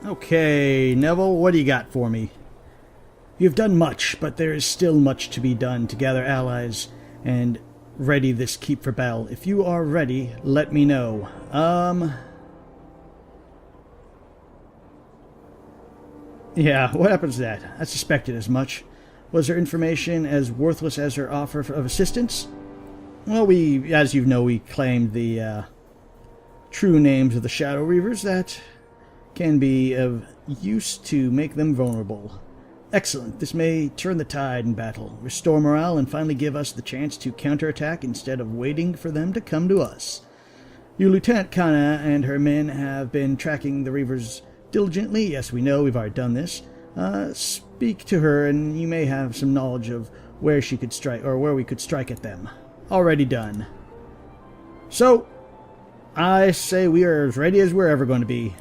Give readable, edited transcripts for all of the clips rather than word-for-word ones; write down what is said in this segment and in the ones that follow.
Okay, Neville, what do you got for me? You've done much, but there is still much to be done to gather allies and ready this keep for battle. If you are ready, let me know. Yeah, what happens to that? I suspected as much. Was her information as worthless as her offer of assistance? Well, as you know, we claimed the true names of the Shadow Reavers. That can be of use to make them vulnerable. Excellent. This may turn the tide in battle, restore morale, and finally give us the chance to counterattack instead of waiting for them to come to us. Your Lieutenant Kana and her men have been tracking the Reavers diligently. Yes, we know. We've already done this. Speak to her, and you may have some knowledge of where she could strike, or where we could strike at them. Already done. So, I say we are as ready as we're ever going to be.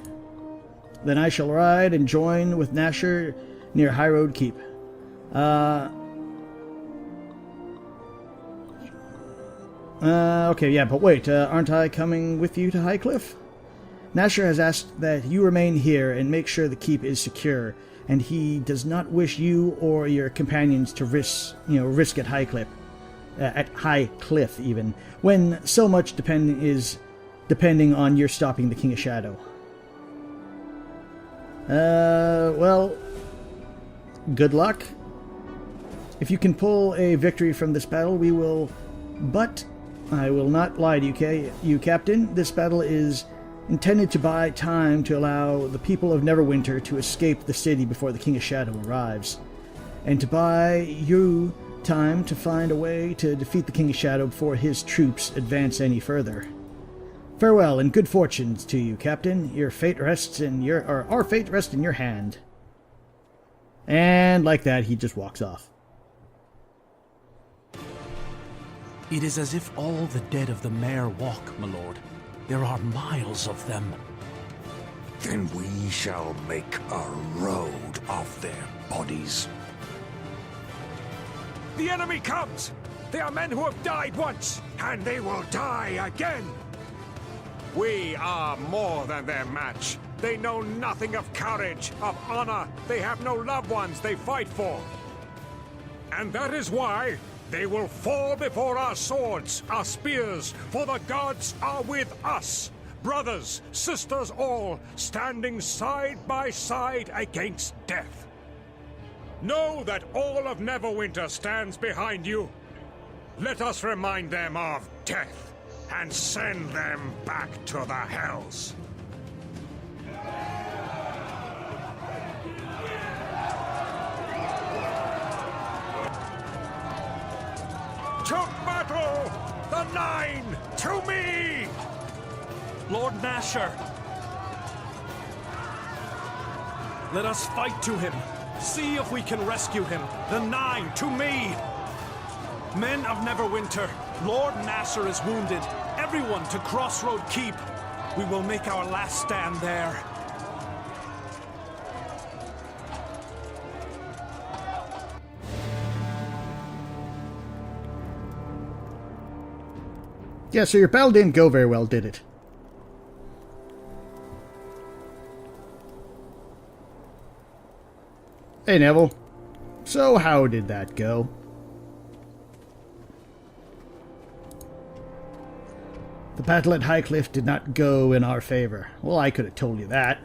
Then I shall ride and join with Nasher near High Road Keep. Okay, yeah, but wait, aren't I coming with you to Highcliff? Nasher has asked that you remain here and make sure the keep is secure, and he does not wish you or your companions to risk at Highcliff, even, when so much depending on your stopping the King of Shadow. Well, good luck. If you can pull a victory from this battle, we will, but I will not lie to you, Captain. This battle is intended to buy time to allow the people of Neverwinter to escape the city before the King of Shadow arrives, and to buy you time to find a way to defeat the King of Shadow before his troops advance any further. Farewell and good fortunes to you, Captain. Our fate rests in your hand. And like that, he just walks off. It is as if all the dead of the mare walk, my lord. There are miles of them. Then we shall make a road of their bodies. The enemy comes! They are men who have died once, and they will die again! We are more than their match. They know nothing of courage, of honor. They have no loved ones they fight for. And that is why they will fall before our swords, our spears, for the gods are with us. Brothers, sisters all, standing side by side against death. Know that all of Neverwinter stands behind you. Let us remind them of death and send them back to the hells. To battle! The Nine! To me! Lord Nasher! Let us fight to him. See if we can rescue him. The Nine, to me! Men of Neverwinter, Lord Nasher is wounded. Everyone to Crossroad Keep. We will make our last stand there. Yeah, so your battle didn't go very well, did it? Hey, Neville. So how did that go? The battle at Highcliff did not go in our favor. Well, I could have told you that.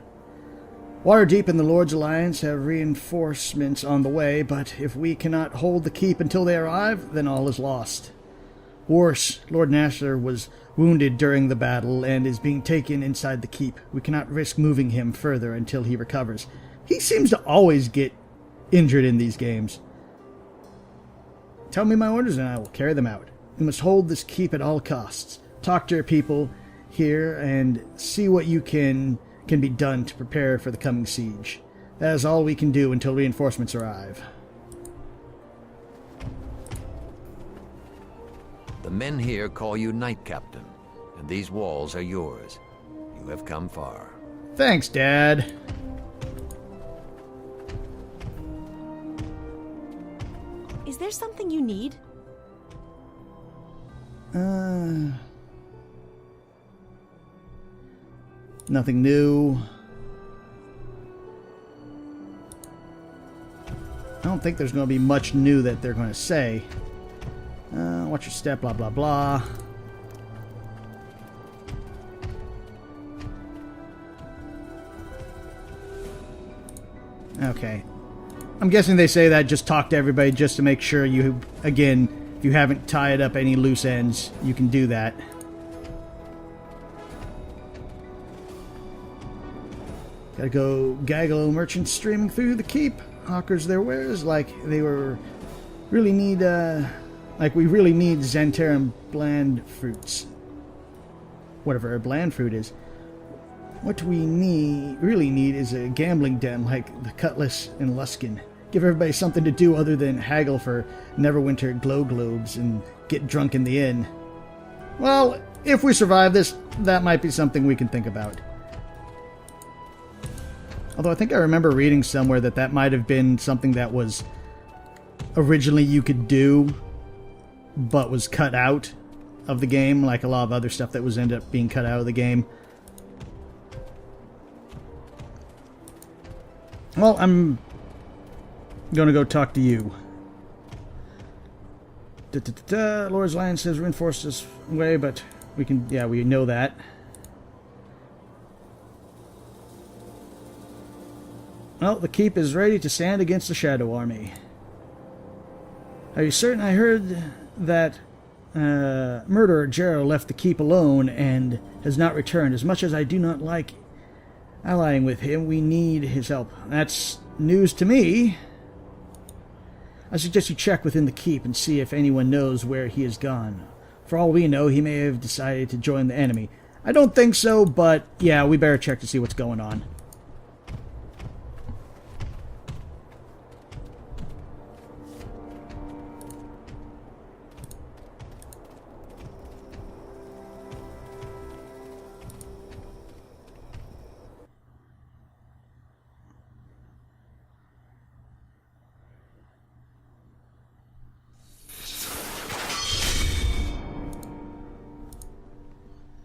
Waterdeep and the Lord's Alliance have reinforcements on the way, but if we cannot hold the keep until they arrive, then all is lost. Worse, Lord Nasher was wounded during the battle and is being taken inside the keep. We cannot risk moving him further until he recovers. He seems to always get injured in these games. Tell me my orders and I will carry them out. We must hold this keep at all costs. Talk to your people here and see what you can be done to prepare for the coming siege. That is all we can do until reinforcements arrive. The men here call you Knight Captain, and these walls are yours. You have come far. Thanks, Dad. Is there something you need? Nothing new. don't think there's going to be much new that they're going to say. Watch your step, blah, blah, blah. Okay. I'm guessing they say that just talk to everybody just to make sure you, again, if you haven't tied up any loose ends, you can do that. Gotta go gaggle merchants streaming through the keep. Hawkers their wares like they were really need, like we really need Xantaran bland fruits. Whatever a bland fruit is. What we really need is a gambling den like the Cutlass and Luskin. Give everybody something to do other than haggle for Neverwinter glow globes and get drunk in the inn. Well, if we survive this, that might be something we can think about. Although I think I remember reading somewhere that that might have been something that was originally you could do, but was cut out of the game, like a lot of other stuff that was ended up being cut out of the game. Well, I'm gonna go talk to you. Lord's Land says reinforced this way, but we can, yeah, we know that. Well, the keep is ready to stand against the Shadow Army. Are you certain? I heard that murderer Jero left the keep alone and has not returned. As much as I do not like allying with him, we need his help. That's news to me. I suggest you check within the keep and see if anyone knows where he has gone. For all we know, he may have decided to join the enemy. I don't think so, but yeah, we better check to see what's going on.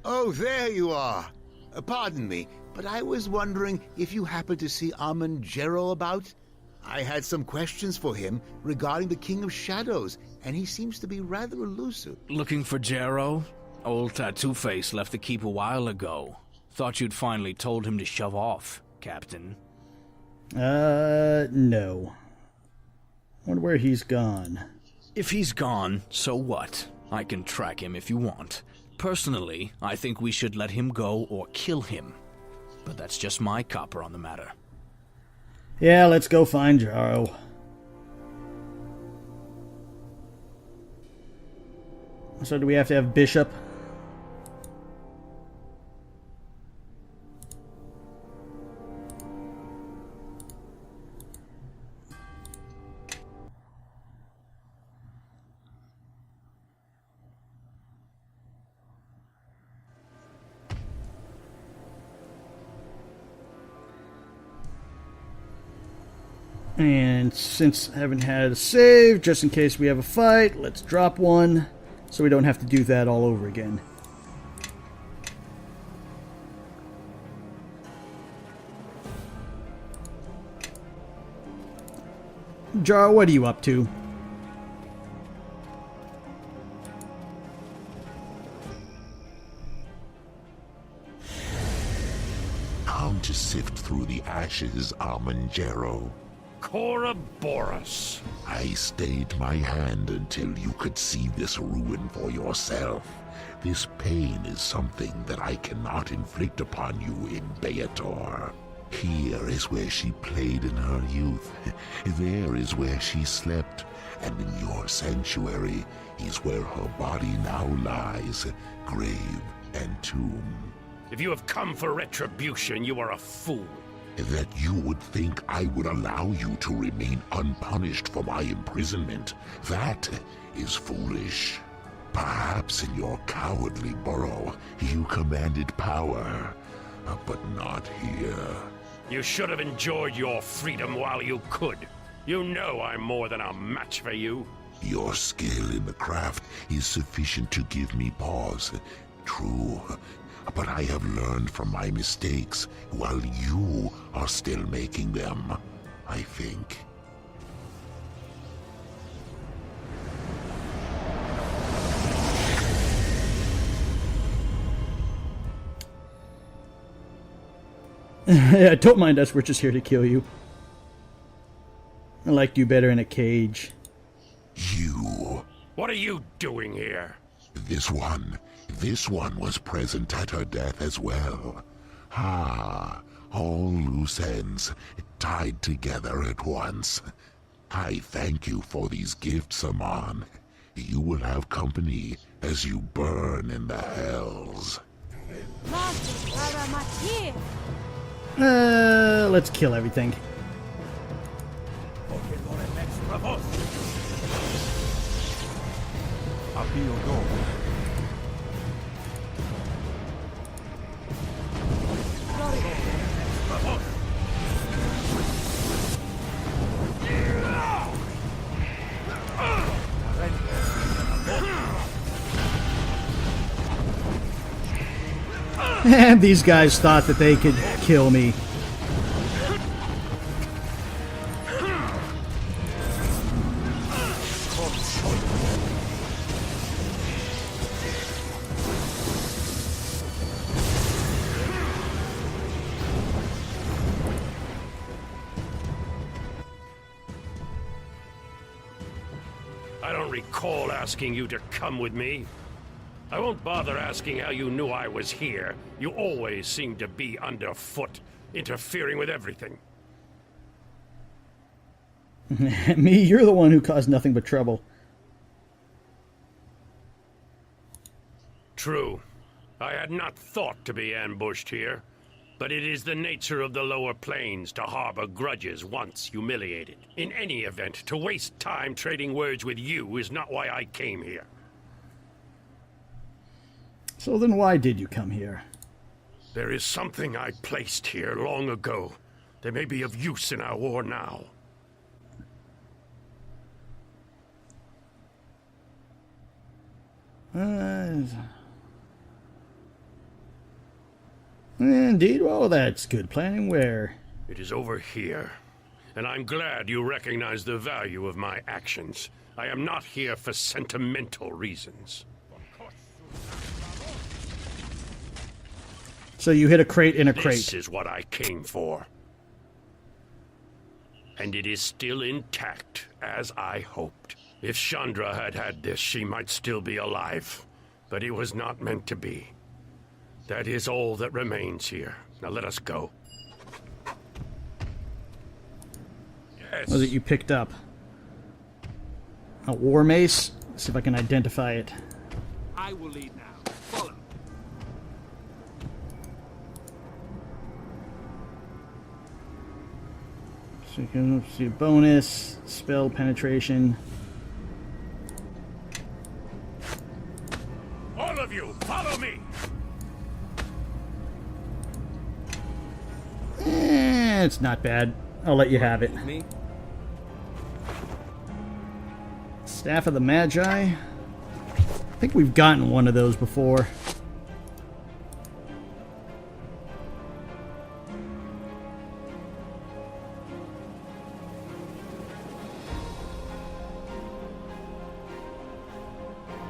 Oh, there you are. Pardon me, but I was wondering if you happened to see Armand Jero about? I had some questions for him regarding the King of Shadows, and he seems to be rather elusive. Looking for Jero? Old Tattoo Face left the keep a while ago. Thought you'd finally told him to shove off, Captain. No. Wonder where he's gone. If he's gone, so what? I can track him if you want. Personally, I think we should let him go or kill him. But that's just my copper on the matter. Yeah, let's go find Jaro. So do we have to have Bishop? And since I haven't had a save, just in case we have a fight, let's drop one so we don't have to do that all over again. Jar, what are you up to? Come to sift through the ashes, Armand Jero. Corroborus. I stayed my hand until you could see this ruin for yourself. This pain is something that I cannot inflict upon you in Beator. Here is where she played in her youth. There is where she slept. And in your sanctuary is where her body now lies, grave and tomb. If you have come for retribution, you are a fool. That you would think I would allow you to remain unpunished for my imprisonment. That is foolish. Perhaps in your cowardly burrow, you commanded power, but not here. You should have enjoyed your freedom while you could. You know I'm more than a match for you. Your skill in the craft is sufficient to give me pause. True. But I have learned from my mistakes, while you are still making them, I think. Yeah, don't mind us, we're just here to kill you. I liked you better in a cage. You. What are you doing here? This one was present at her death as well. Ah, all loose ends tied together at once. I thank you for these gifts, Amon. You will have company as you burn in the hells. Let's kill everything. I'll be your dog. And these guys thought that they could kill me. I don't recall asking you to come with me. I won't bother asking how you knew I was here. You always seem to be underfoot, interfering with everything. Me? You're the one who caused nothing but trouble. True. I had not thought to be ambushed here. But it is the nature of the lower planes to harbor grudges once humiliated. In any event, to waste time trading words with you is not why I came here. So then why did you come here? There is something I placed here long ago that may be of use in our war now. Indeed, well, that's good planning. Where? It is over here, and I'm glad you recognize the value of my actions. I am not here for sentimental reasons. So you hit a crate in a crate. This is what I came for. And it is still intact, as I hoped. If Chandra had had this, she might still be alive. But it was not meant to be. That is all that remains here. Now let us go. Yes. What was it you picked up? A war mace? Let's see if I can identify it. I will lead now. Follow. So you can see a bonus, spell penetration. All of you, follow me! It's not bad. I'll let you have it. Me? Staff of the Magi. I think we've gotten one of those before.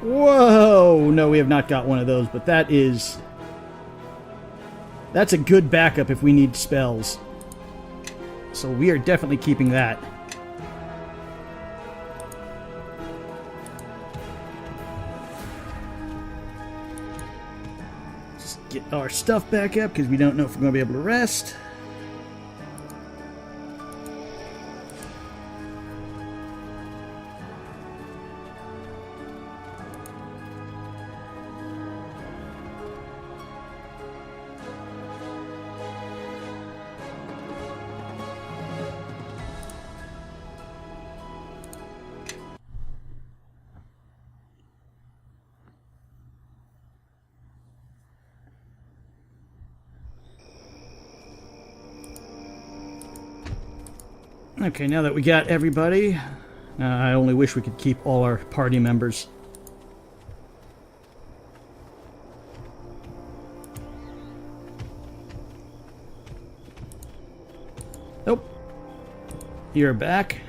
Whoa! No, we have not got one of those, but that's a good backup if we need spells. So we are definitely keeping that. Just get our stuff back up because we don't know if we're going to be able to rest. Okay, now that we got everybody, I only wish we could keep all our party members. Nope. You're back.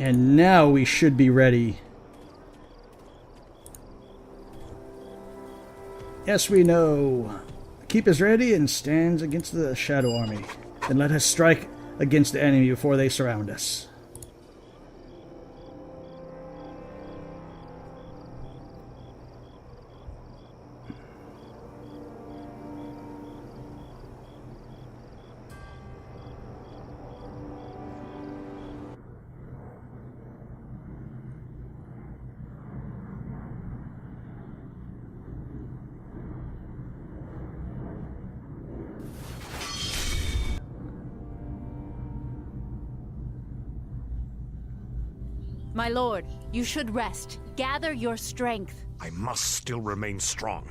And now we should be ready. Yes, we know. Keep us ready and stands against the Shadow Army. Then let us strike against the enemy before they surround us. My lord, you should rest. Gather your strength. I must still remain strong.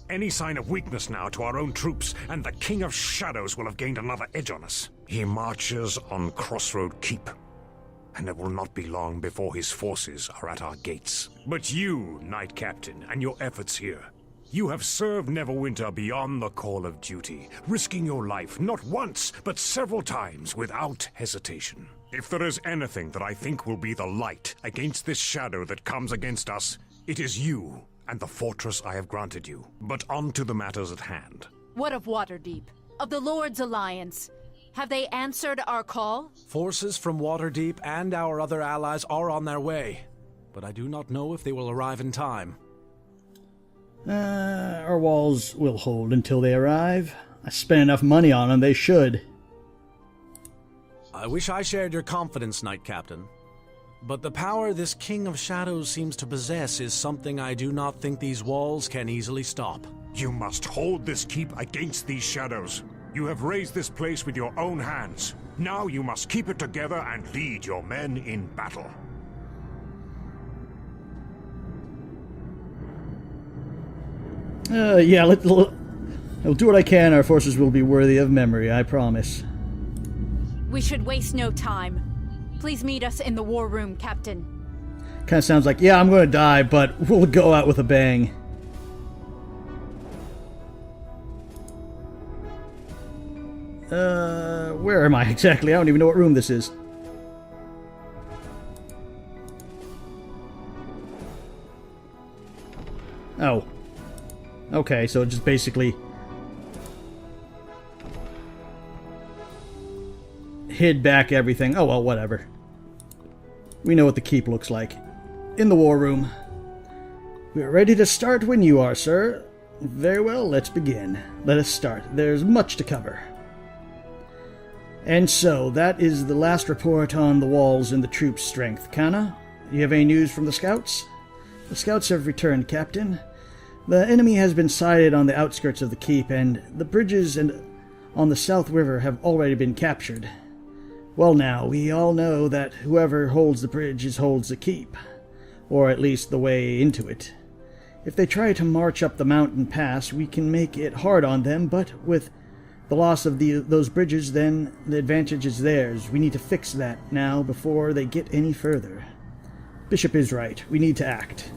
Any sign of weakness now to our own troops, and the King of Shadows will have gained another edge on us. He marches on Crossroad Keep, and it will not be long before his forces are at our gates. But you, Knight Captain, and your efforts here, you have served Neverwinter beyond the call of duty, risking your life not once, but several times without hesitation. If there is anything that I think will be the light against this shadow that comes against us, it is you and the fortress I have granted you. But on to the matters at hand. What of Waterdeep? Of the Lord's Alliance? Have they answered our call? Forces from Waterdeep and our other allies are on their way, but I do not know if they will arrive in time. Our walls will hold until they arrive. I spent enough money on them, they should. I wish I shared your confidence, Knight Captain. But the power this King of Shadows seems to possess is something I do not think these walls can easily stop. You must hold this keep against these shadows. You have raised this place with your own hands. Now you must keep it together and lead your men in battle. Yeah, I'll do what I can. Our forces will be worthy of memory, I promise. We should waste no time. Please meet us in the war room, Captain. Kind of sounds like, yeah, I'm going to die, but we'll go out with a bang. Where am I exactly? I don't even know what room this is. Oh. Okay, so just basically hid back everything. Oh well, whatever. We know what the keep looks like. In the war room. We are ready to start when you are, sir. Very well, let's begin. Let us start. There's much to cover. And so, that is the last report on the walls and the troops' strength. Kana, you have any news from the scouts? The scouts have returned, Captain. The enemy has been sighted on the outskirts of the keep, and the bridges on the South River have already been captured. Well now, we all know that whoever holds the bridges holds the keep, or at least the way into it. If they try to march up the mountain pass, we can make it hard on them, but with the loss of those bridges, then the advantage is theirs. We need to fix that now before they get any further. Bishop is right. We need to act.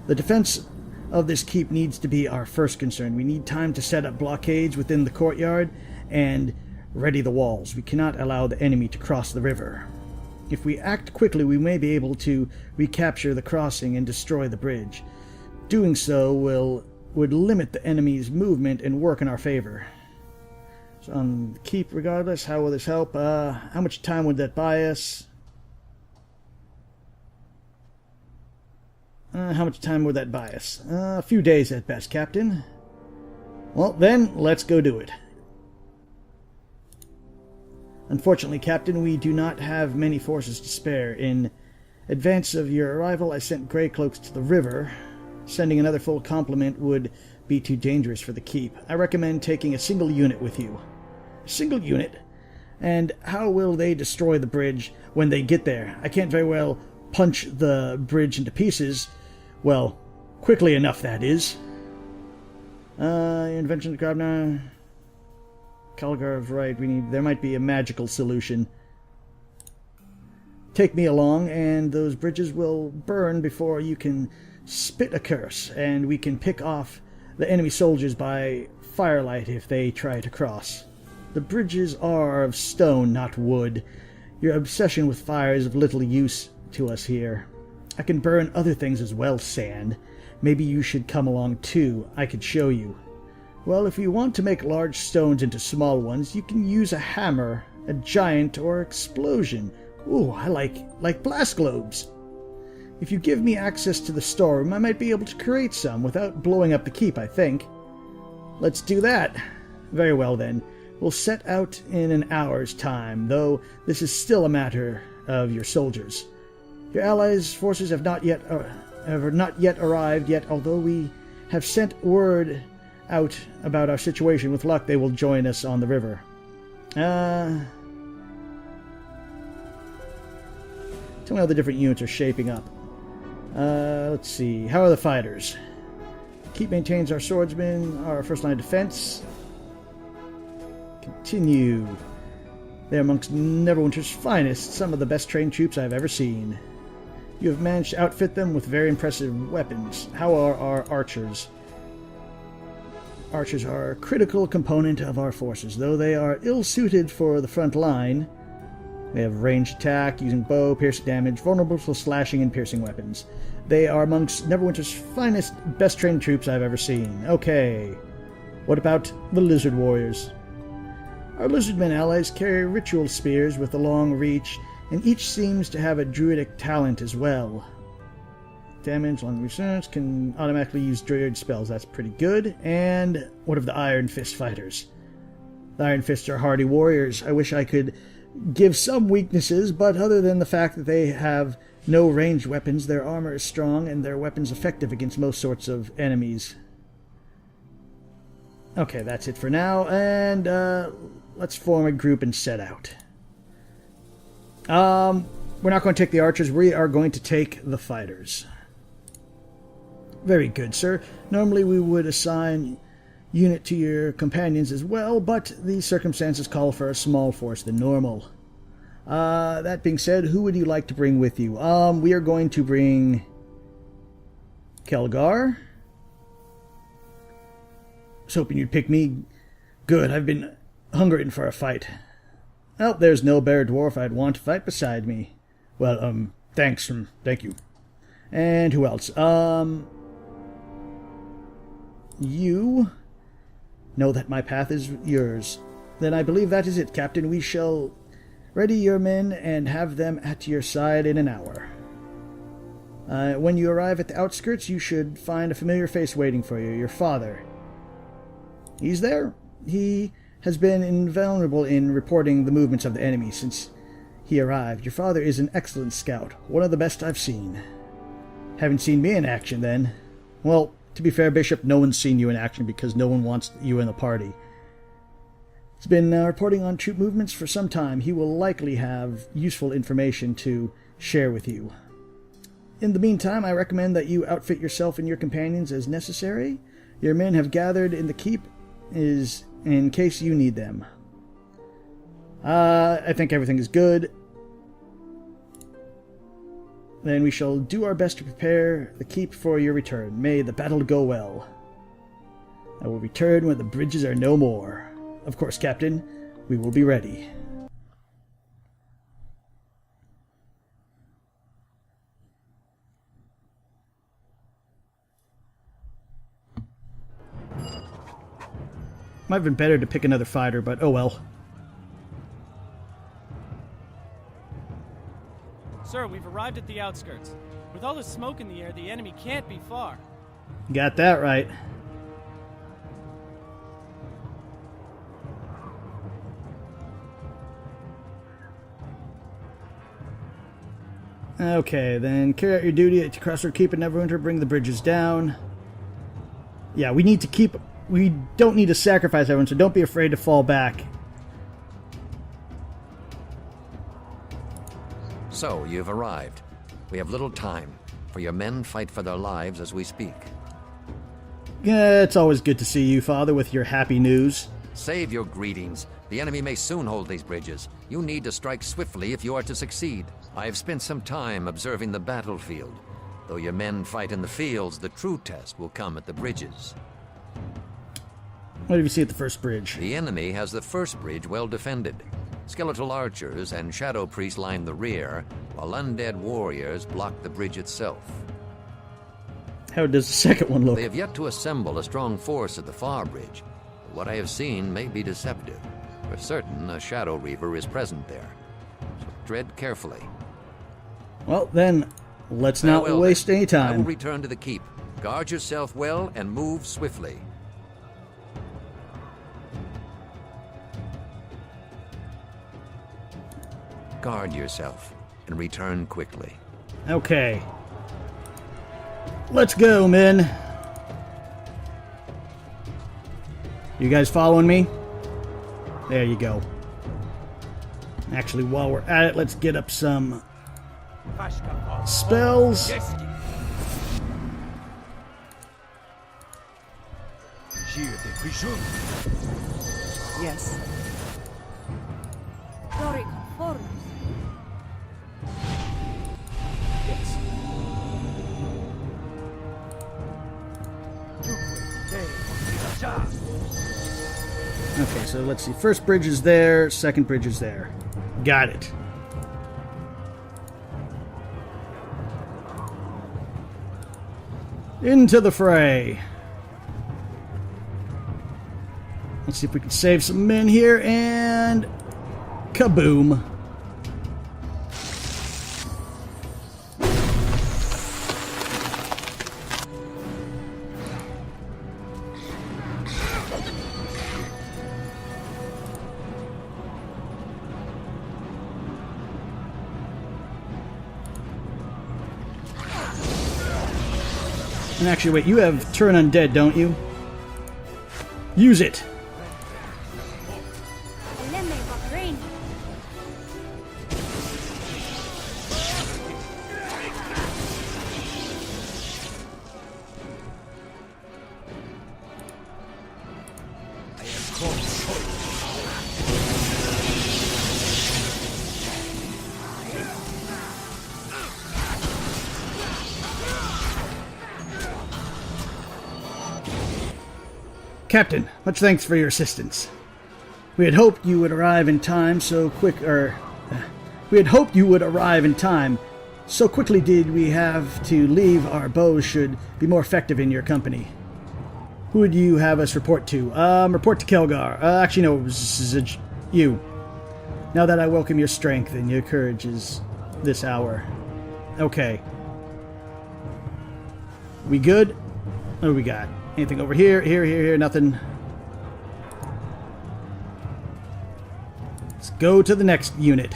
The defense of this keep needs to be our first concern. We need time to set up blockades within the courtyard and ready the walls. We cannot allow the enemy to cross the river. If we act quickly, we may be able to recapture the crossing and destroy the bridge. Doing so would limit the enemy's movement and work in our favor. So on the keep, regardless, how will this help? How much time would that buy us? How much time would that buy us? A few days at best, Captain. Well, then, let's go do it. Unfortunately, Captain, we do not have many forces to spare. In advance of your arrival, I sent Grey Cloaks to the river. Sending another full complement would be too dangerous for the keep. I recommend taking a single unit with you. A single unit? And how will they destroy the bridge when they get there? I can't very well punch the bridge into pieces. Well, quickly enough, that is. Invention of Grabnar. Kalgar's right. There might be a magical solution. Take me along, and those bridges will burn before you can spit a curse, and we can pick off the enemy soldiers by firelight if they try to cross. The bridges are of stone, not wood. Your obsession with fire is of little use to us here. I can burn other things as well, sand. Maybe you should come along too. I could show you. Well, if you want to make large stones into small ones, you can use a hammer, a giant, or explosion. Ooh, I like blast globes. If you give me access to the storeroom, I might be able to create some without blowing up the keep, I think. Let's do that. Very well, then. We'll set out in an hour's time, though this is still a matter of your soldiers. Your allies' forces have not yet arrived yet, although we have sent word out about our situation. With luck, they will join us on the river. Tell me how the different units are shaping up. Let's see. How are the fighters? Keep maintains our swordsmen, our first line of defense. Continue. They're amongst Neverwinter's finest, some of the best trained troops I've ever seen. You have managed to outfit them with very impressive weapons. How are our archers? Archers are a critical component of our forces, though they are ill-suited for the front line. They have ranged attack, using bow, piercing damage, vulnerable to slashing and piercing weapons. They are amongst Neverwinter's finest, best-trained troops I've ever seen. Okay. What about the Lizard Warriors? Our Lizardmen allies carry ritual spears with a long reach, and each seems to have a druidic talent as well. Damage, long research, can automatically use druid spells. That's pretty good. And what of the Iron Fist fighters? The Iron Fists are hardy warriors. I wish I could give some weaknesses, but other than the fact that they have no ranged weapons, their armor is strong and their weapons effective against most sorts of enemies. Okay, that's it for now, and let's form a group and set out. We're not going to take the archers, we are going to take the fighters. Very good, sir. Normally we would assign unit to your companions as well, but the circumstances call for a small force than normal. That being said, who would you like to bring with you? We are going to bring Kelgar. I was hoping you'd pick me. Good, I've been hungering for a fight. Well, there's no bear dwarf I'd want to fight beside me. Well, thank you. And who else? You know that my path is yours. Then I believe that is it, Captain. We shall ready your men and have them at your side in an hour. When you arrive at the outskirts, you should find a familiar face waiting for you, your father. He's there. He has been invulnerable in reporting the movements of the enemy since he arrived. Your father is an excellent scout, one of the best I've seen. Haven't seen me in action, then? Well, to be fair, Bishop, no one's seen you in action because no one wants you in the party. He's been reporting on troop movements for some time. He will likely have useful information to share with you. In the meantime, I recommend that you outfit yourself and your companions as necessary. Your men have gathered in the keep is in case you need them. I think everything is good. Then we shall do our best to prepare the keep for your return. May the battle go well. I will return when the bridges are no more. Of course, Captain, we will be ready. Might have been better to pick another fighter, but oh well. Sir, we've arrived at the outskirts. With all the smoke in the air, the enemy can't be far. Got that right. Okay, then carry out your duty at Crossroad Keep and Neverwinter. Bring the bridges down. Yeah, we need to keep... We don't need to sacrifice everyone, so don't be afraid to fall back. So, you've arrived. We have little time, for your men fight for their lives as we speak. Yeah, it's always good to see you, Father, with your happy news. Save your greetings. The enemy may soon hold these bridges. You need to strike swiftly if you are to succeed. I have spent some time observing the battlefield. Though your men fight in the fields, the true test will come at the bridges. What did you see at the first bridge? The enemy has the first bridge well defended. Skeletal archers and shadow priests line the rear, while undead warriors block the bridge itself. How does the second one look? They have yet to assemble a strong force at the far bridge. But what I have seen may be deceptive. For certain, a Shadow Reaver is present there. So tread carefully. Well, then, let's not Farewell, waste then. any I will time. return to the keep. Guard yourself well and move swiftly. Guard yourself and return quickly. Okay. Let's go, men. You guys following me? There you go. Actually, while we're at it, let's get up some spells. Yes. Doric, forward. Yes. Okay, so let's see. First bridge is there, second bridge is there. Got it. Into the fray. Let's see if we can save some men here, and kaboom. And actually, wait, you have Turn Undead, don't you? Use it! Captain, much thanks for your assistance. We had hoped you would arrive in time so quick, we had hoped you would arrive in time. So quickly did we have to leave. Our bows should be more effective in your company. Who would you have us report to? Report to Kelgar. Actually, no, it was you. Now that I welcome your strength and your courage is this hour. Okay. We good? What do we got? Anything over here? Here, nothing. Let's go to the next unit.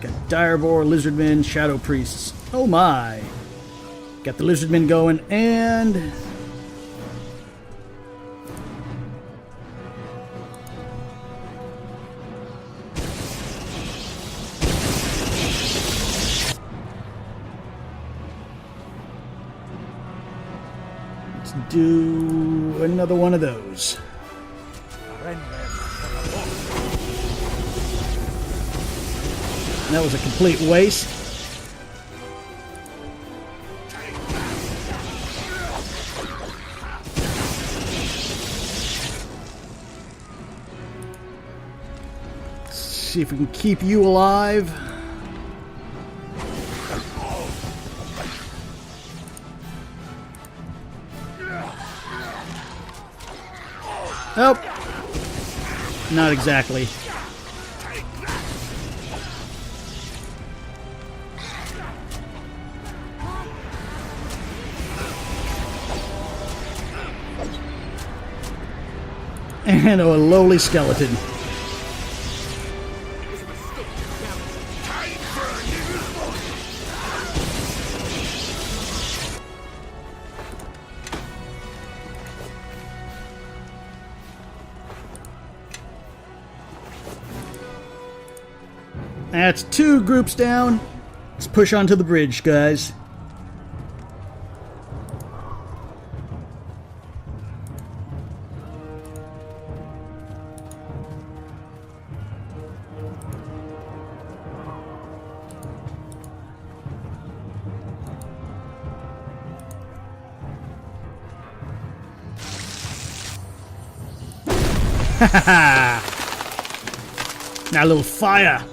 Got Direbor, Lizardmen, Shadow Priests. Oh my! Got the Lizardmen going, and... let's do another one of those. That was a complete waste. Let's see if we can keep you alive. Nope. Not exactly. And a lowly skeleton. That's 2 groups down. Let's push onto the bridge, guys. Now a little fire.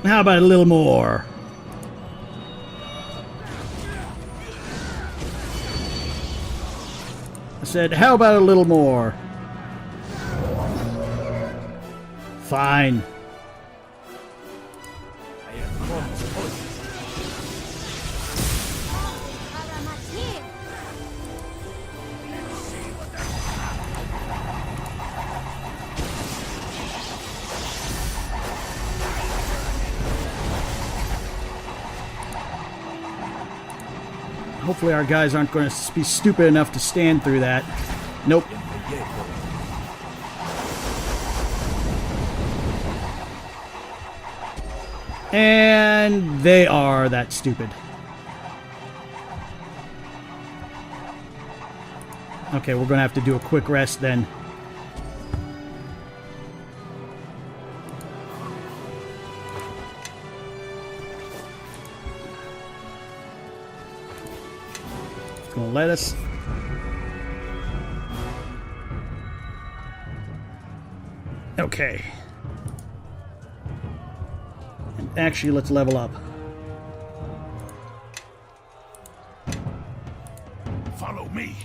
How about a little more? I said, how about a little more? Fine. Hopefully our guys aren't going to be stupid enough to stand through that. Nope. And they are that stupid. Okay, we're going to have to do a quick rest then. It's going to let us. Okay. And actually, let's level up. Follow me.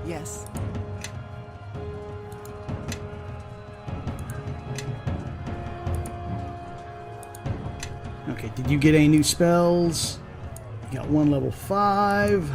Yes. Okay, did you get any new spells? You got one level 5.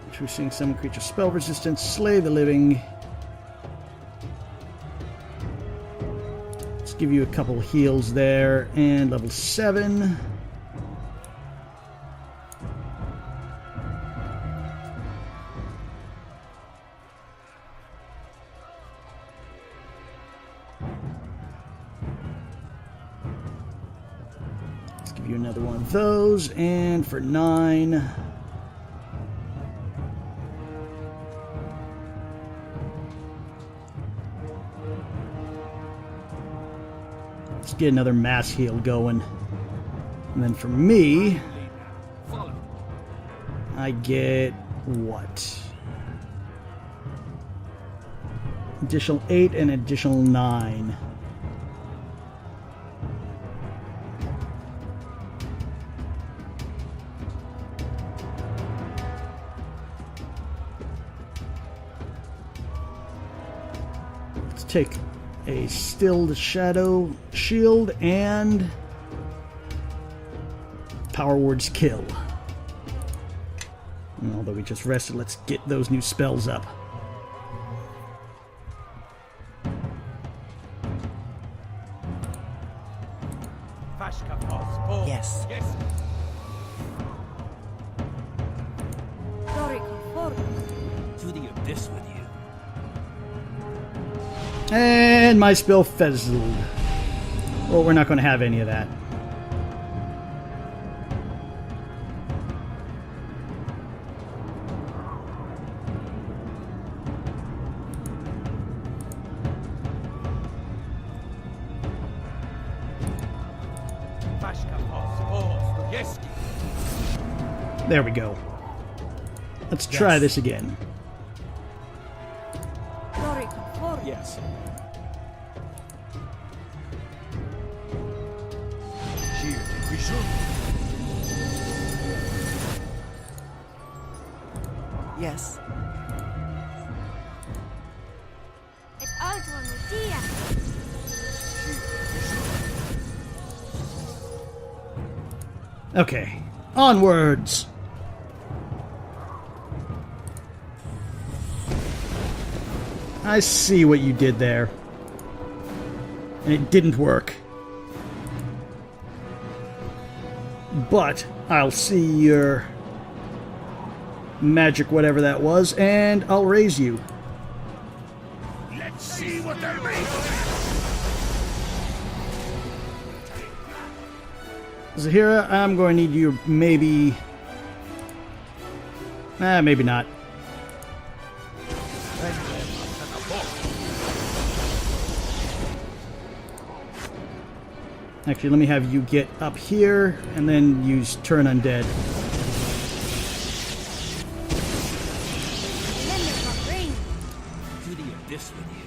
Introducing summon creature spell resistance, slay the living. Let's give you a couple heals there, and level 7. Let's give you another one of those, and for 9. Let's get another mass heal going. And then for me, I get what? Additional 8 and additional 9. Let's take a Stilled Shadow Shield and Power Words Kill. And although we just rested, let's get those new spells up. Yes. To the abyss with you. And my spell fizzled. Well, we're not going to have any of that. There we go. Let's try this again. Yes. Yes. Okay, onwards. I see what you did there. And it didn't work. But I'll see your magic, whatever that was, and I'll raise you. Let's see what they're made of. Zahira, I'm going to need you maybe... maybe not. Actually, let me have you get up here, and then use Turn Undead. Beauty of this with you.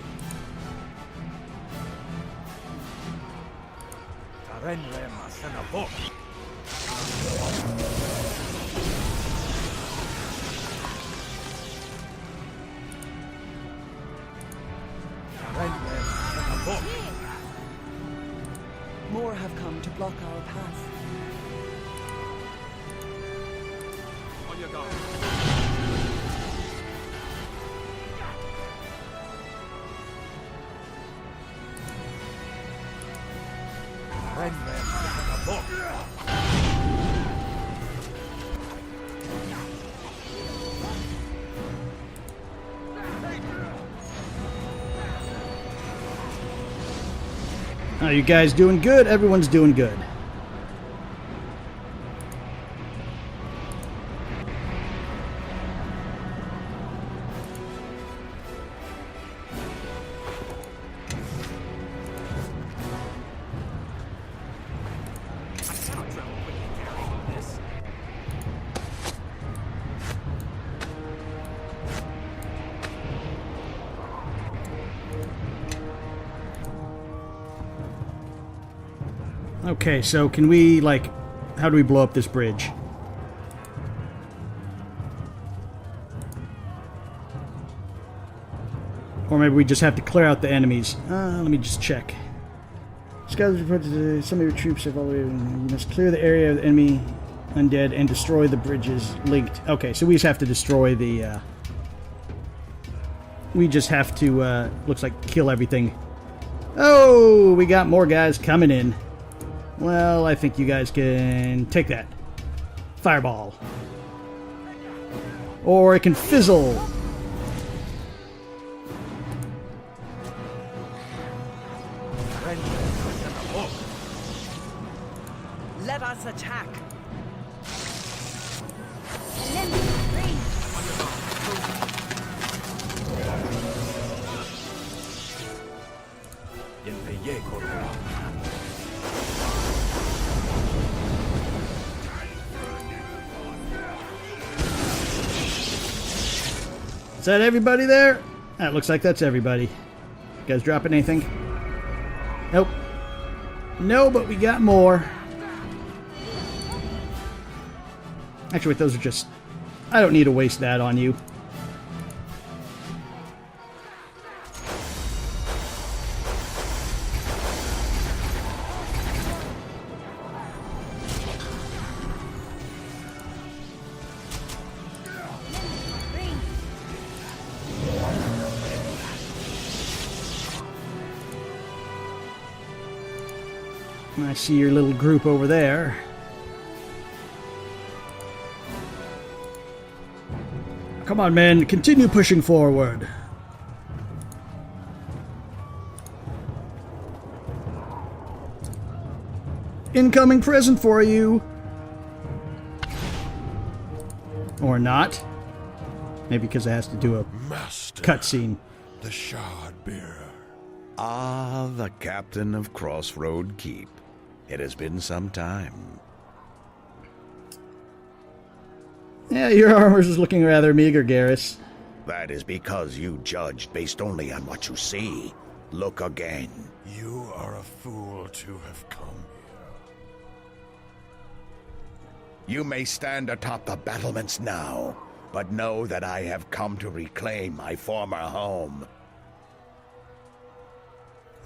More have come to block our path. On your guard. Are you guys doing good? Everyone's doing good. Okay, so can we, like, how do we blow up this bridge? Or maybe we just have to clear out the enemies. Let me just check. Scouts reported that some of your troops have already... You must clear the area of the enemy undead and destroy the bridges linked. Okay, so we just have to destroy the... We just have to, looks like, kill everything. Oh, we got more guys coming in. Well, I think you guys can take that. Fireball. Or it can fizzle. Let us attack. Is that everybody there? That looks like that's everybody. You guys dropping anything? Nope. No, but we got more. Actually, wait, those are just... I don't need to waste that on you. I see your little group over there. Come on, men. Continue pushing forward. Incoming present for you. Or not. Maybe because it has to do a cutscene. The Shard Bearer. Ah, the captain of Crossroad Keep. It has been some time. Yeah, your armor is looking rather meager, Garrus. That is because you judged based only on what you see. Look again. You are a fool to have come here. You may stand atop the battlements now, but know that I have come to reclaim my former home.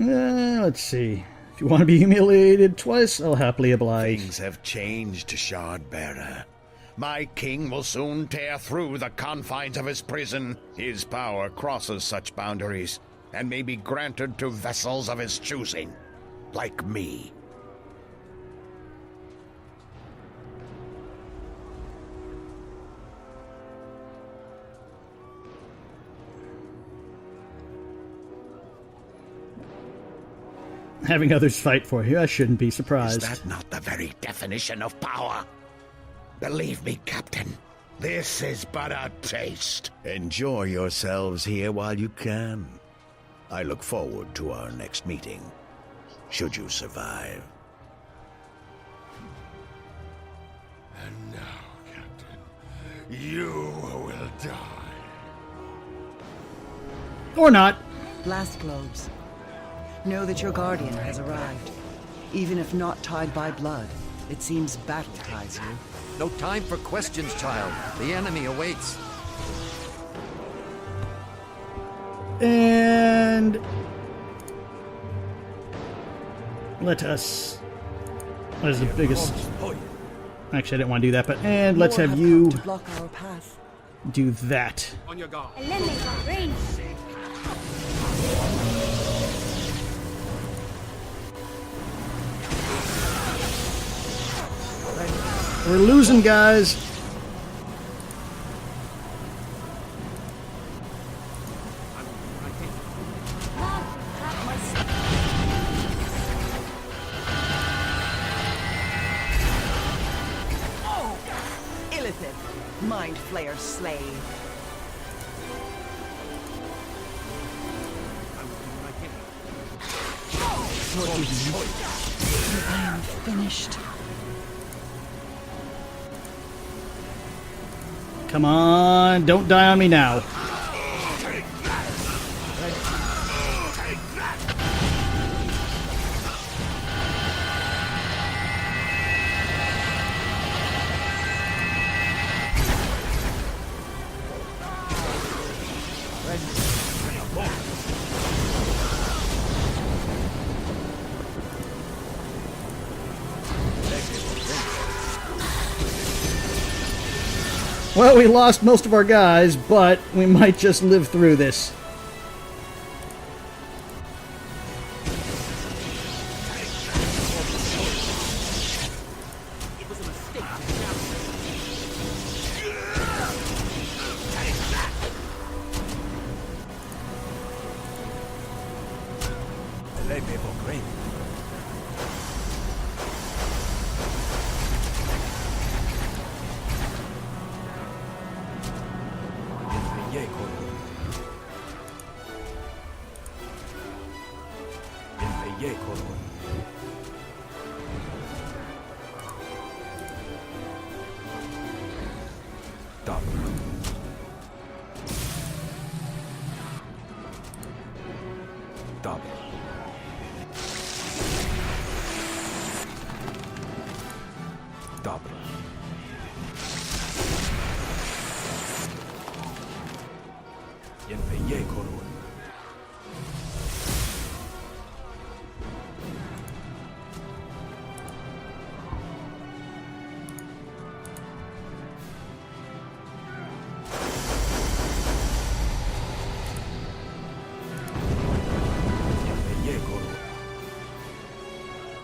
Let's see. If you want to be humiliated twice, I'll happily oblige. Things have changed, Shardbearer. My king will soon tear through the confines of his prison. His power crosses such boundaries, and may be granted to vessels of his choosing, like me. Having others fight for you, I shouldn't be Is surprised. that not the very definition of power? Believe me, Captain, this is but a taste. Enjoy yourselves here while you can. I look forward to our next meeting, should you survive. And now, Captain, you will die. Or not. Blast globes. Know that your guardian has arrived. Even if not tied by blood, it seems battle ties you. No time for questions, child. The enemy awaits. And let us. What is the biggest? Actually, I didn't want to do that, but let's More have you come to block our path. do that. On your guard. We're losing, guys. Illithid, Mind Flayer slave. I am finished. Come on, don't die on me now. Well, we lost most of our guys, but we might just live through this.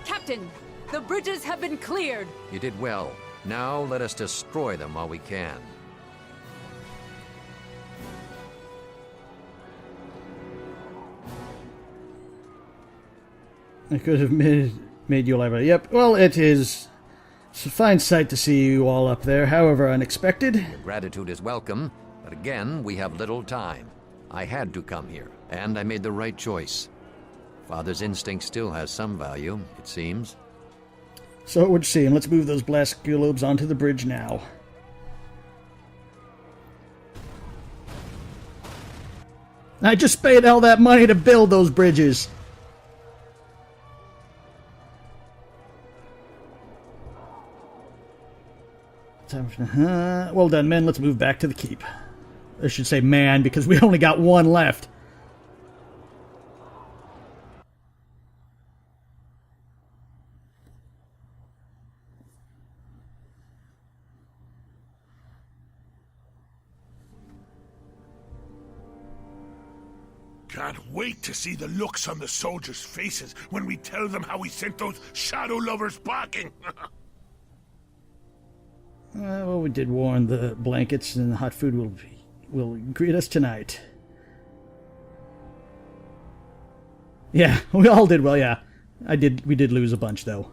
Captain, the bridges have been cleared. You did well. Now let us destroy them while we can. I could have made you alive. Yep, well, it's a fine sight to see you all up there, however unexpected. Your gratitude is welcome, but again, we have little time. I had to come here, and I made the right choice. Father's instinct still has some value, it seems. So it would seem. Let's move those blast globes onto the bridge now. I just paid all that money to build those bridges. Well done, men. Let's move back to the keep. I should say man, because we only got one left. Can't wait to see the looks on the soldiers' faces when we tell them how we sent those shadow lovers packing. Well, we did warn the blankets, and the hot food will greet us tonight. Yeah, we all did well, yeah. We did lose a bunch, though.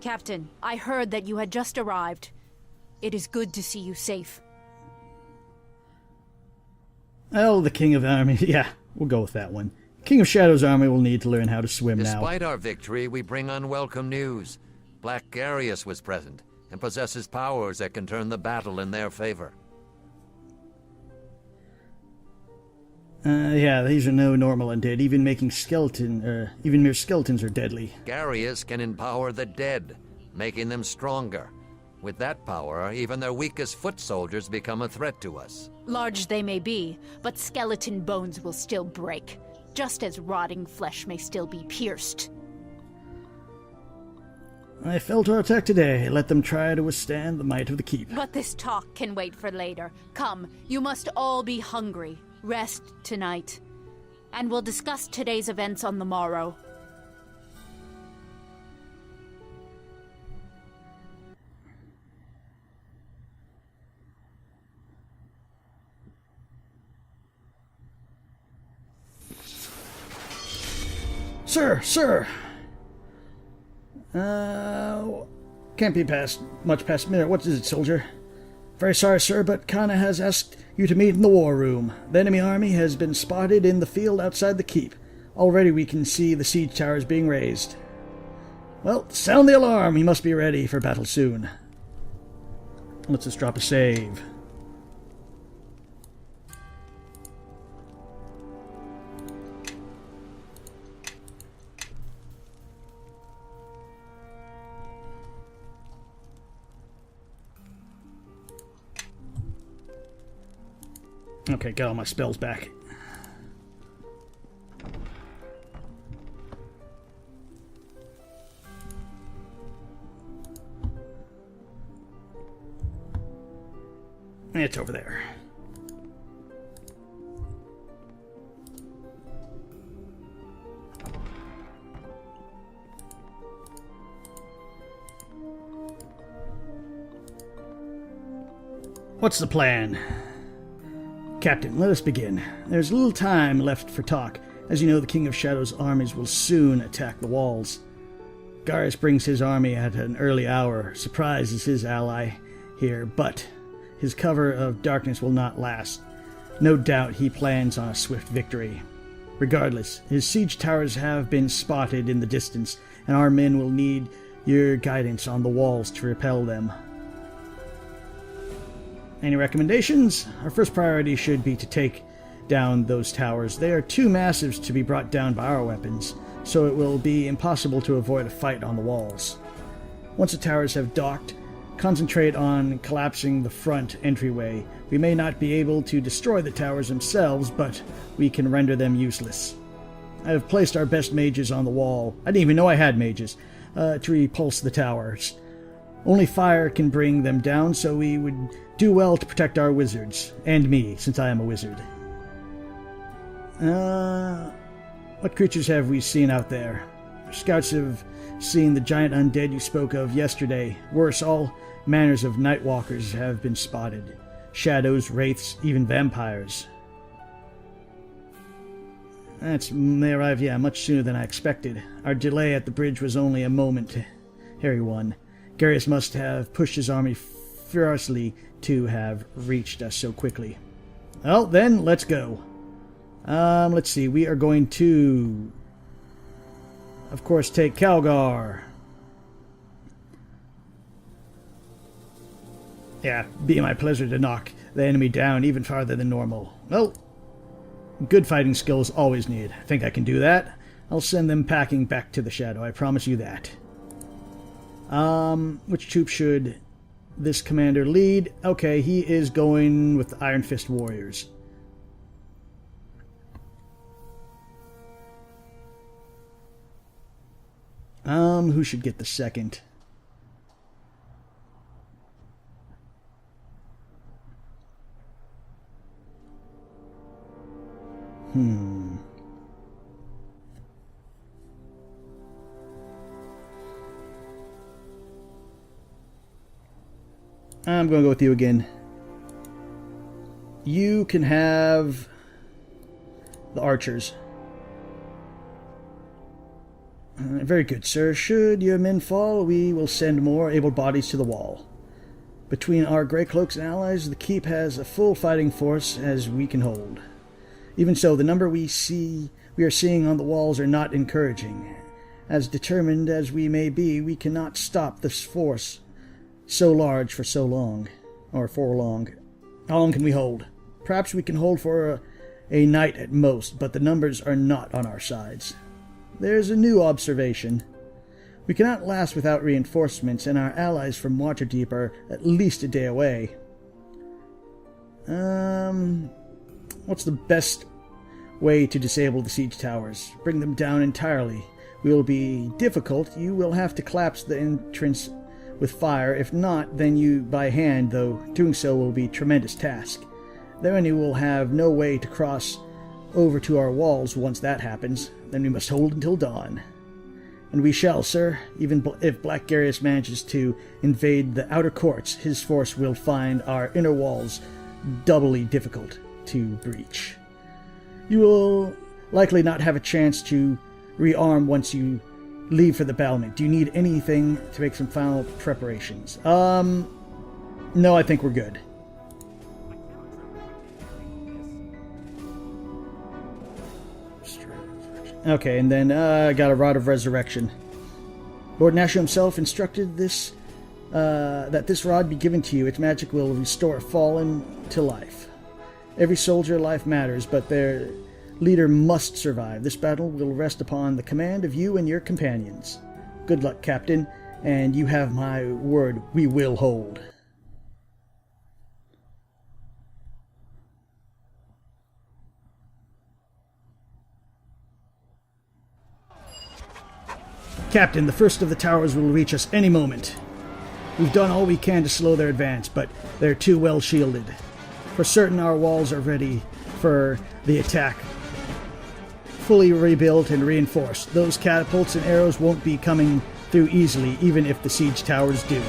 Captain, I heard that you had just arrived. It is good to see you safe. Well, the King of Army... Yeah, we'll go with that one. King of Shadow's army will need to learn how to swim now. Despite our victory, we bring unwelcome news. Black Garius was present, and possesses powers that can turn the battle in their favor. Yeah, these are no normal undead. Even mere skeletons are deadly. Garius can empower the dead, making them stronger. With that power, even their weakest foot soldiers become a threat to us. Large they may be, but skeleton bones will still break, just as rotting flesh may still be pierced. I felt our attack today. Let them try to withstand the might of the keep. But this talk can wait for later. Come, you must all be hungry. Rest tonight. And we'll discuss today's events on the morrow. Sir! Can't be much past a minute. What is it, soldier? Very sorry, sir, but Kana has asked you to meet in the war room. The enemy army has been spotted in the field outside the keep. Already we can see the siege towers being raised. Well, sound the alarm. He must be ready for battle soon. Let's just drop a save. Okay, got all my spells back. It's over there. What's the plan? Captain, let us begin. There's little time left for talk. As you know, the King of Shadow's armies will soon attack the walls. Garius brings his army at an early hour. Surprise is his ally here, but his cover of darkness will not last. No doubt he plans on a swift victory. Regardless, his siege towers have been spotted in the distance, and our men will need your guidance on the walls to repel them. Any recommendations? Our first priority should be to take down those towers. They are too massive to be brought down by our weapons, so it will be impossible to avoid a fight on the walls. Once the towers have docked, concentrate on collapsing the front entryway. We may not be able to destroy the towers themselves, but we can render them useless. I have placed our best mages on the wall. I didn't even know I had mages, to repulse the towers. Only fire can bring them down, so we would do well to protect our wizards. And me, since I am a wizard. What creatures have we seen out there? Scouts have seen the giant undead you spoke of yesterday. Worse, all manners of nightwalkers have been spotted. Shadows, wraiths, even vampires. They arrived, much sooner than I expected. Our delay at the bridge was only a momentary one. Garius must have pushed his army furiously to have reached us so quickly. Well, then, let's go. Let's see. We are going to, of course, take Calgar. Yeah, be my pleasure to knock the enemy down even farther than normal. Well, good fighting skills always need. I think I can do that. I'll send them packing back to the Shadow. I promise you that. Which troop should this commander lead? Okay, he is going with the Iron Fist Warriors. Who should get the second? I'm going to go with you again. You can have the archers. Very good, sir. Should your men fall, we will send more able bodies to the wall. Between our Grey Cloaks and allies, the keep has a full fighting force as we can hold. Even so, the number we are seeing on the walls are not encouraging. As determined as we may be, we cannot stop this force so large for so long. Or for long. How long can we hold? Perhaps we can hold for a night at most, but the numbers are not on our sides. There's a new observation. We cannot last without reinforcements, and our allies from Waterdeep are at least a day away. What's the best way to disable the siege towers? Bring them down entirely. It will be difficult. You will have to collapse the entrance with fire. If not, then you by hand, though doing so will be a tremendous task. The enemy will have no way to cross over to our walls once that happens. Then we must hold until dawn. And we shall, sir. Even if Black Garius manages to invade the outer courts, his force will find our inner walls doubly difficult to breach. You will likely not have a chance to rearm once you leave for the battlement. Do you need anything to make some final preparations? No, I think we're good. Okay, and then I got a Rod of Resurrection. Lord Nasher himself instructed this that this rod be given to you. Its magic will restore a fallen to life. Every soldier life matters, but their leader must survive. This battle will rest upon the command of you and your companions. Good luck, Captain, and you have my word, we will hold. Captain, the first of the towers will reach us any moment. We've done all we can to slow their advance, but they're too well shielded. For certain, our walls are ready for the attack. Fully rebuilt and reinforced. Those catapults and arrows won't be coming through easily, even if the siege towers do.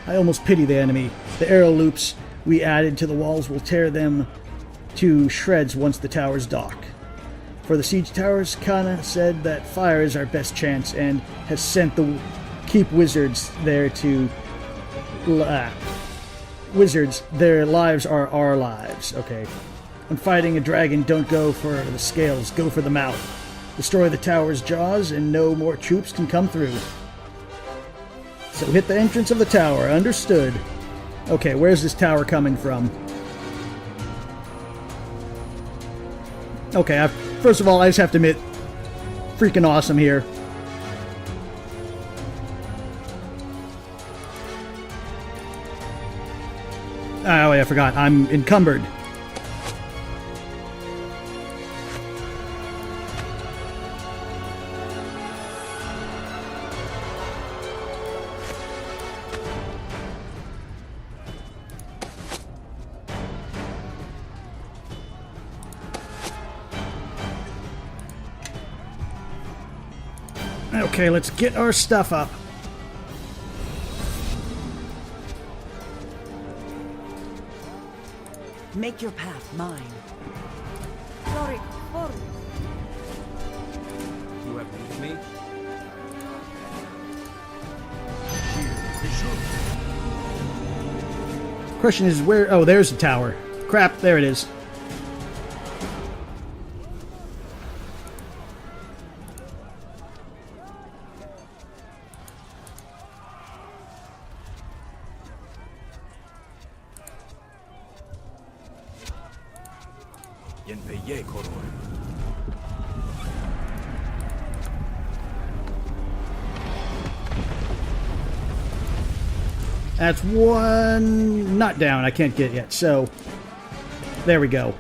I almost pity the enemy. The arrow loops we added to the walls will tear them to shreds once the towers dock. For the siege towers, Kana said that fire is our best chance and has sent the keep wizards there to... wizards, their lives are our lives. Okay. When fighting a dragon, don't go for the scales, go for the mouth. Destroy the tower's jaws and no more troops can come through. So hit the entrance of the tower, understood. Okay, where's this tower coming from? Okay, first of all, I just have to admit, freaking awesome here. Oh, yeah, I forgot. I'm encumbered. Okay, let's get our stuff up. Make your path mine. You have needed me? Question is where... Oh, there's the tower. Crap, there it is. That's one not down. I can't get it yet. So, there we go.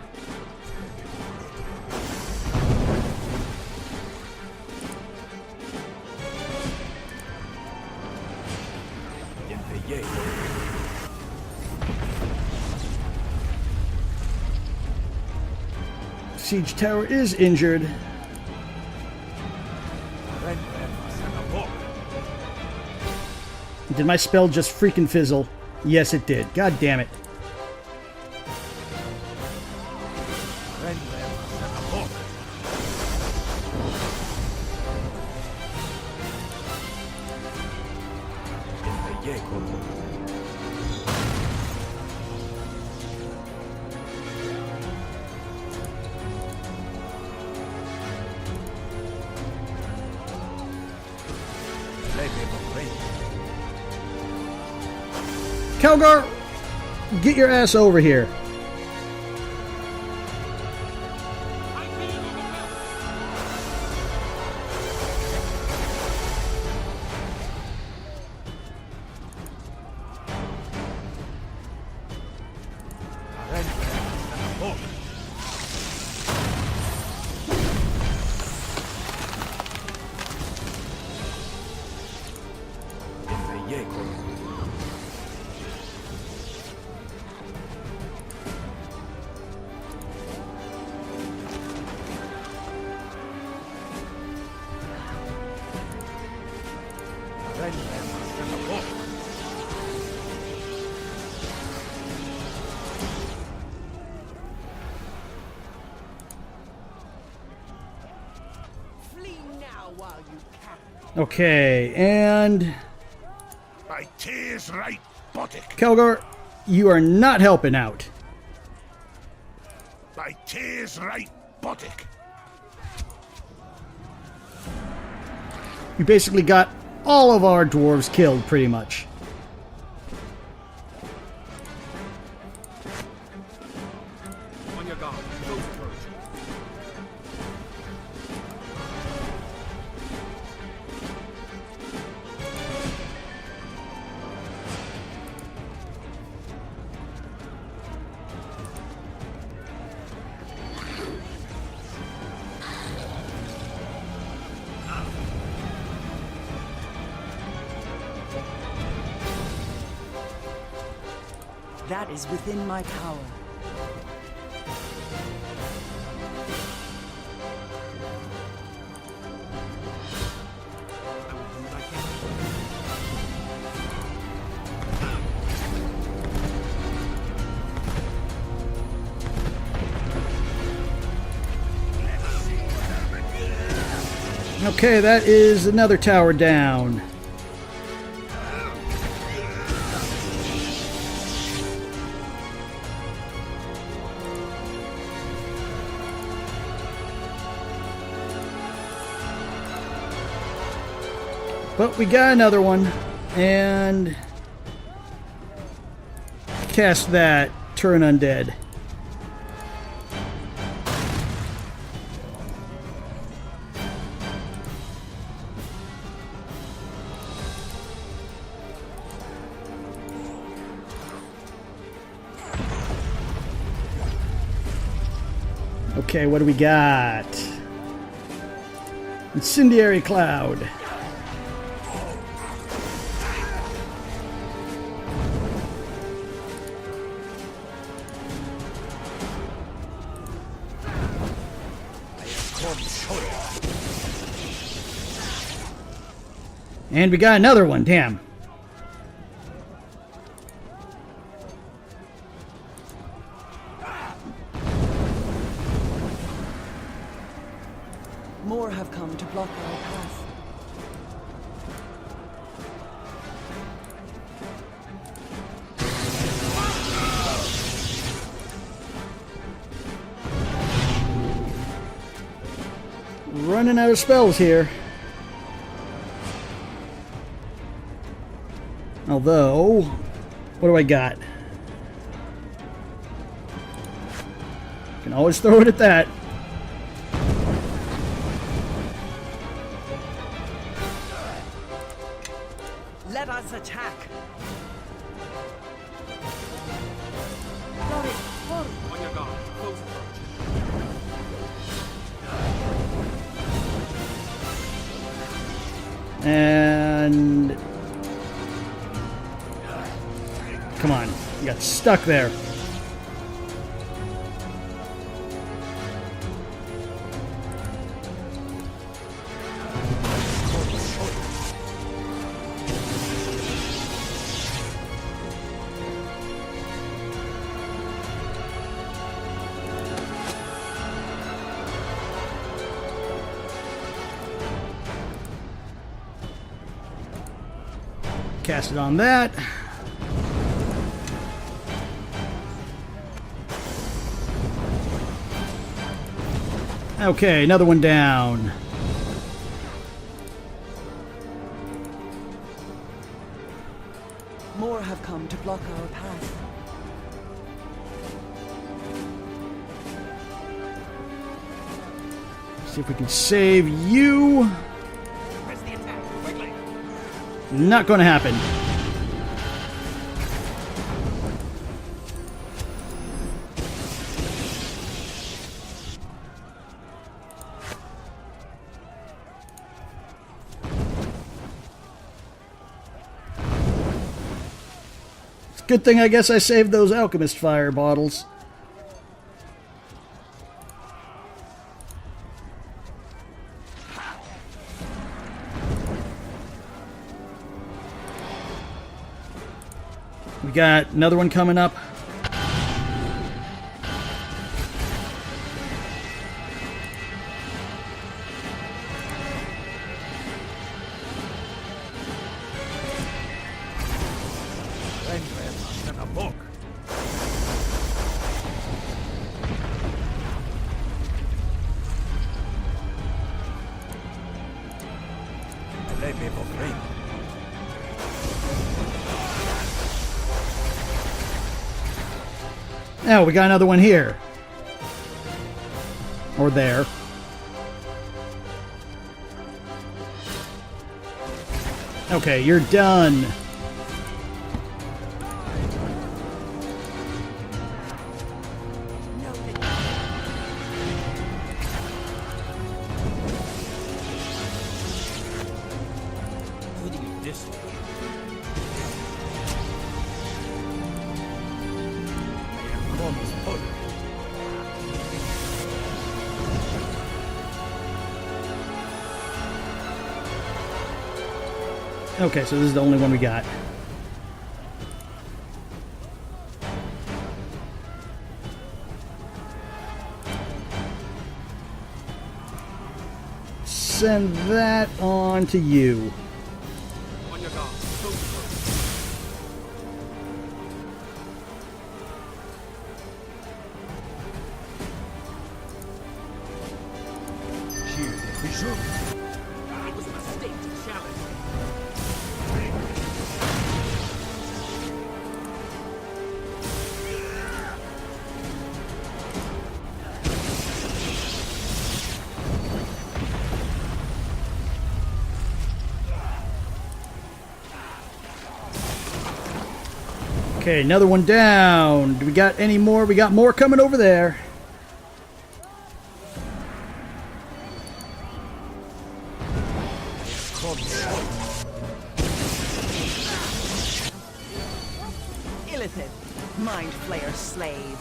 Siege tower is injured. Did my spell just freaking fizzle? Yes, it did. God damn it. Kelgar, get your ass over here. Okay, and By tears right, Botic. Kelgar, you are not helping out. By tears right, Botic. You basically got all of our dwarves killed, pretty much. On your guard. Close approach. That is within my power. Okay, that is another tower down. But we got another one, and cast that, turn undead. Okay, what do we got? Incendiary Cloud. And we got another one, damn. More have come to block our path. Running out of spells here. Although, what do I got? Can always throw it at that. Let us attack. On your guard. Close approach. And come on, you got stuck there. cast it on that. Okay, another one down. More have come to block our path. See if we can save you. Not going to happen. Good thing, I guess, I saved those alchemist fire bottles. We got another one coming up. Oh, we got another one here. Or there. Okay, you're done. Okay, so this is the only one we got. Send that on to you. On your guard. It was a mistake to challenge. Okay, another one down. Do we got any more? We got more coming over there. Illithid, Mind Flayer slave.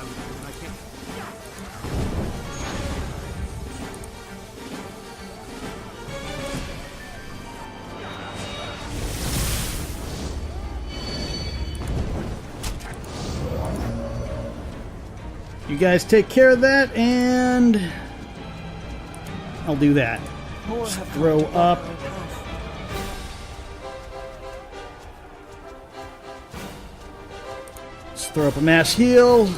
You guys take care of that, and I'll do that. Just throw up. Let's throw up a mass heal.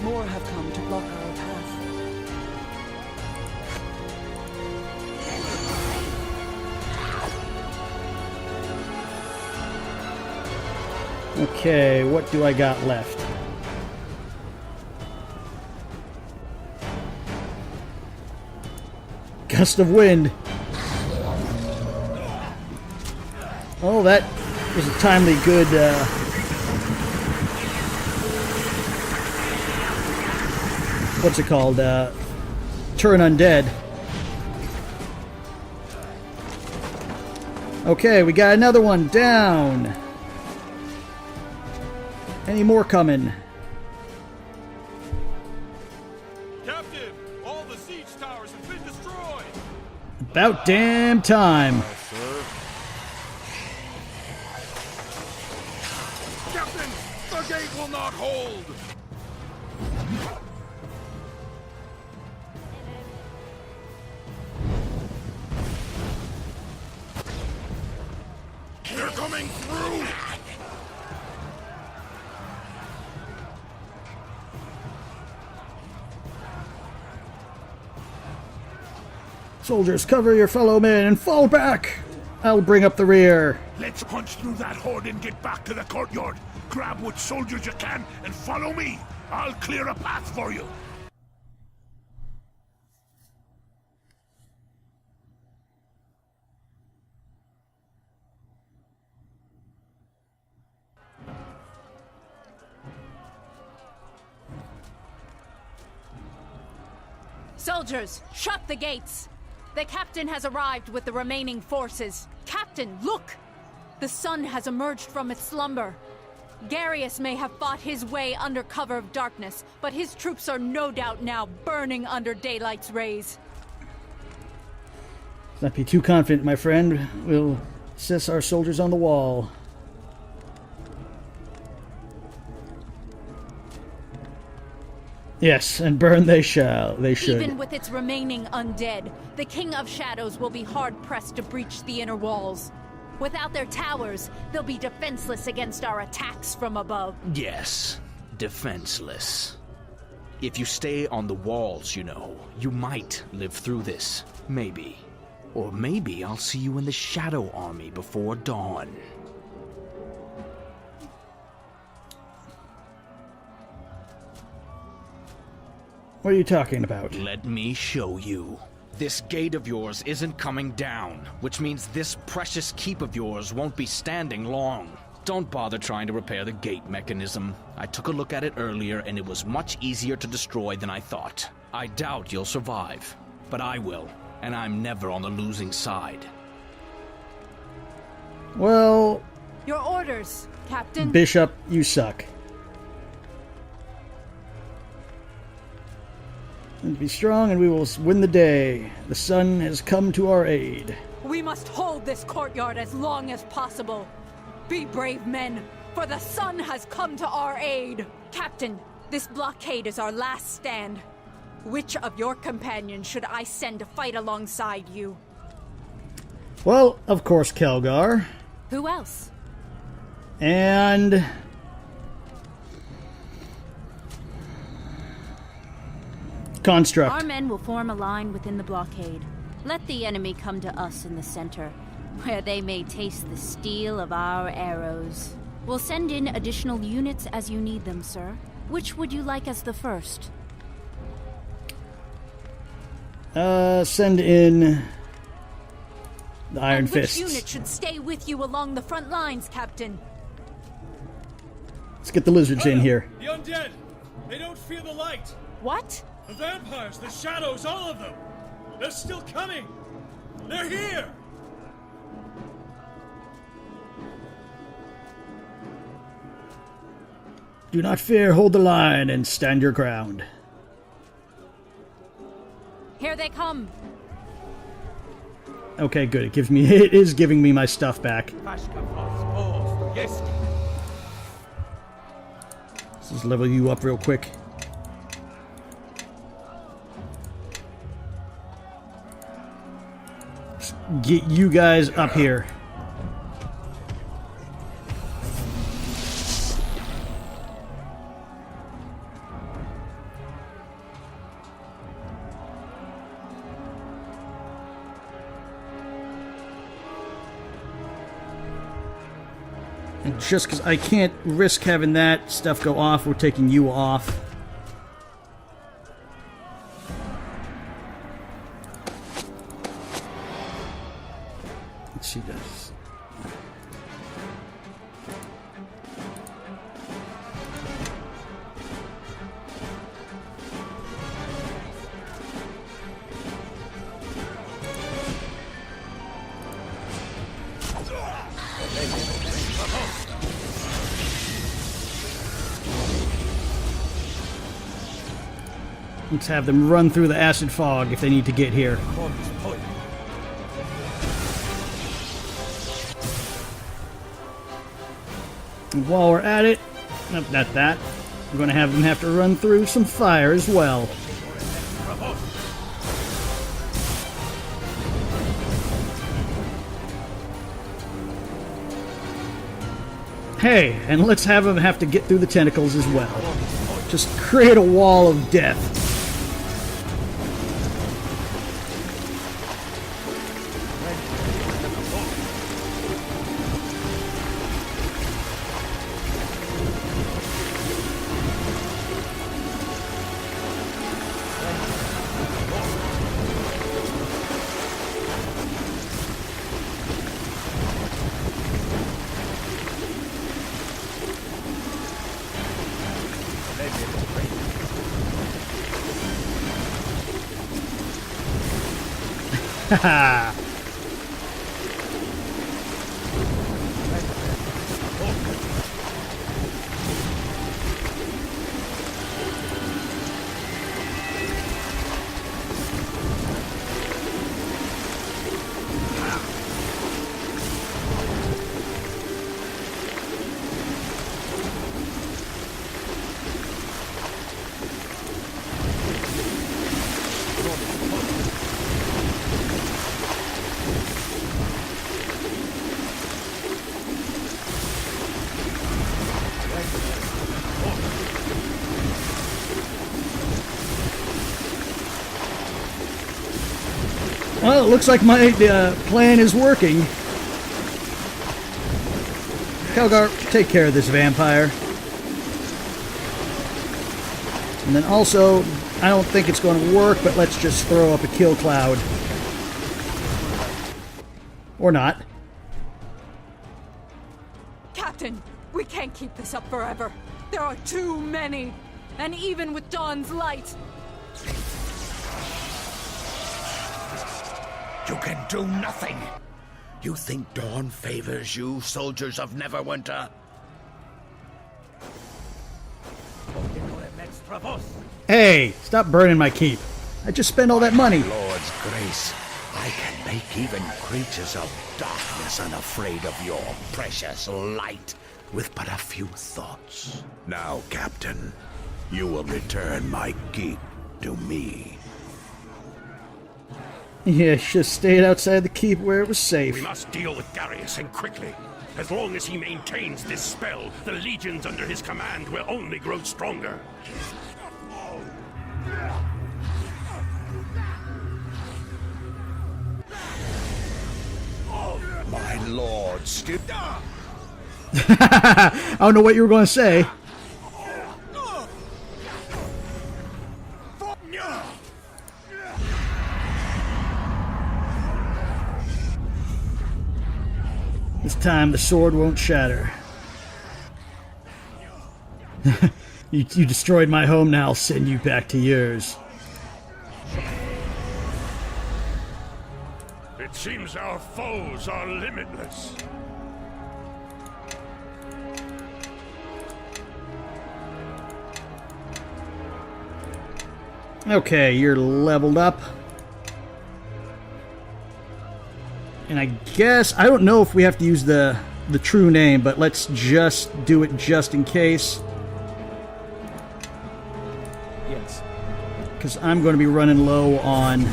More have come to block our path. Okay, what do I got left? Gust of wind. Oh, that was a timely good what's it called? Turn undead. Okay, we got another one down. Any more coming? Captain! About damn time. Captain, the gate will not hold! They're coming through! Soldiers, cover your fellow men and fall back! I'll bring up the rear. Let's punch through that horde and get back to the courtyard. Grab what soldiers you can and follow me. I'll clear a path for you. Soldiers, shut the gates! The captain has arrived with the remaining forces. Captain, look! The sun has emerged from its slumber. Garius may have fought his way under cover of darkness, but his troops are no doubt now burning under daylight's rays. Let's not be too confident, my friend. We'll assess our soldiers on the wall. Yes, and burn they shall. They should. Even with its remaining undead, the King of Shadows will be hard-pressed to breach the inner walls. Without their towers, they'll be defenseless against our attacks from above. Yes, defenseless. If you stay on the walls, you know, you might live through this. Maybe. Or maybe I'll see you in the Shadow Army before dawn. What are you talking about? Let me show you. This gate of yours isn't coming down, which means this precious keep of yours won't be standing long. Don't bother trying to repair the gate mechanism. I took a look at it earlier and it was much easier to destroy than I thought. I doubt you'll survive, but I will, and I'm never on the losing side. Well... Your orders, Captain. Bishop, you suck. And be strong and we will win the day. The sun has come to our aid. We must hold this courtyard as long as possible. Be brave men, for the sun has come to our aid. Captain, this blockade is our last stand. Which of your companions should I send to fight alongside you? Well, of course, Kelgar. Who else? And... Construct. Our men will form a line within the blockade. Let the enemy come to us in the center, where they may taste the steel of our arrows. We'll send in additional units as you need them, sir. Which would you like as the first? Send in the Iron Fists. Which unit should stay with you along the front lines, Captain? Let's get the lizards in here. The undead! They don't fear the light! What? The vampires, the shadows, all of them! They're still coming! They're here! Do not fear, hold the line, and stand your ground. Here they come. Okay, good. It is giving me my stuff back. Yes. Let's just level you up real quick. Just get you guys up here. And just because I can't risk having that stuff go off, we're taking you off. Let's see this. Let's have them run through the acid fog if they need to get here. And while we're at it, nope, not that. We're going to have them have to run through some fire as well. Hey, and let's have them have to get through the tentacles as well. Just create a wall of death. Haha! Well, it looks like my plan is working. Kelgar, take care of this vampire. And then also, I don't think it's going to work, but let's just throw up a kill cloud. Or not. Captain, we can't keep this up forever. There are too many. And even with dawn's light. You can do nothing. You think Dawn favors you, soldiers of Neverwinter? Hey, stop burning my keep. I just spent all that money. Lord's grace, I can make even creatures of darkness unafraid of your precious light with but a few thoughts. Now, Captain, you will return my keep to me. Yeah, just stayed outside the keep where it was safe. We must deal with Darius, and quickly. As long as he maintains this spell, the legions under his command will only grow stronger. My lord, I don't know what you were going to say. This time the sword won't shatter. You destroyed my home, now I'll send you back to yours. It seems our foes are limitless. Okay, you're leveled up. And I guess, I don't know if we have to use the true name, but let's just do it just in case. Yes. Because I'm going to be running low on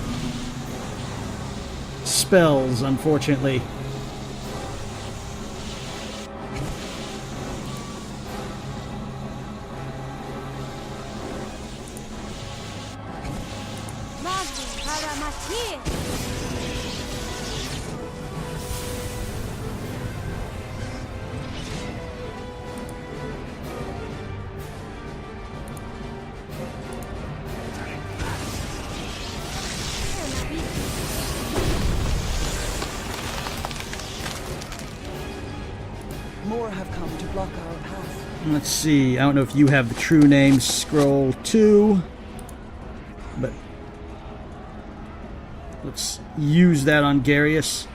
spells, unfortunately. More have come to block our path. Let's see, I don't know if you have the true name scroll too, but let's use that on Garius.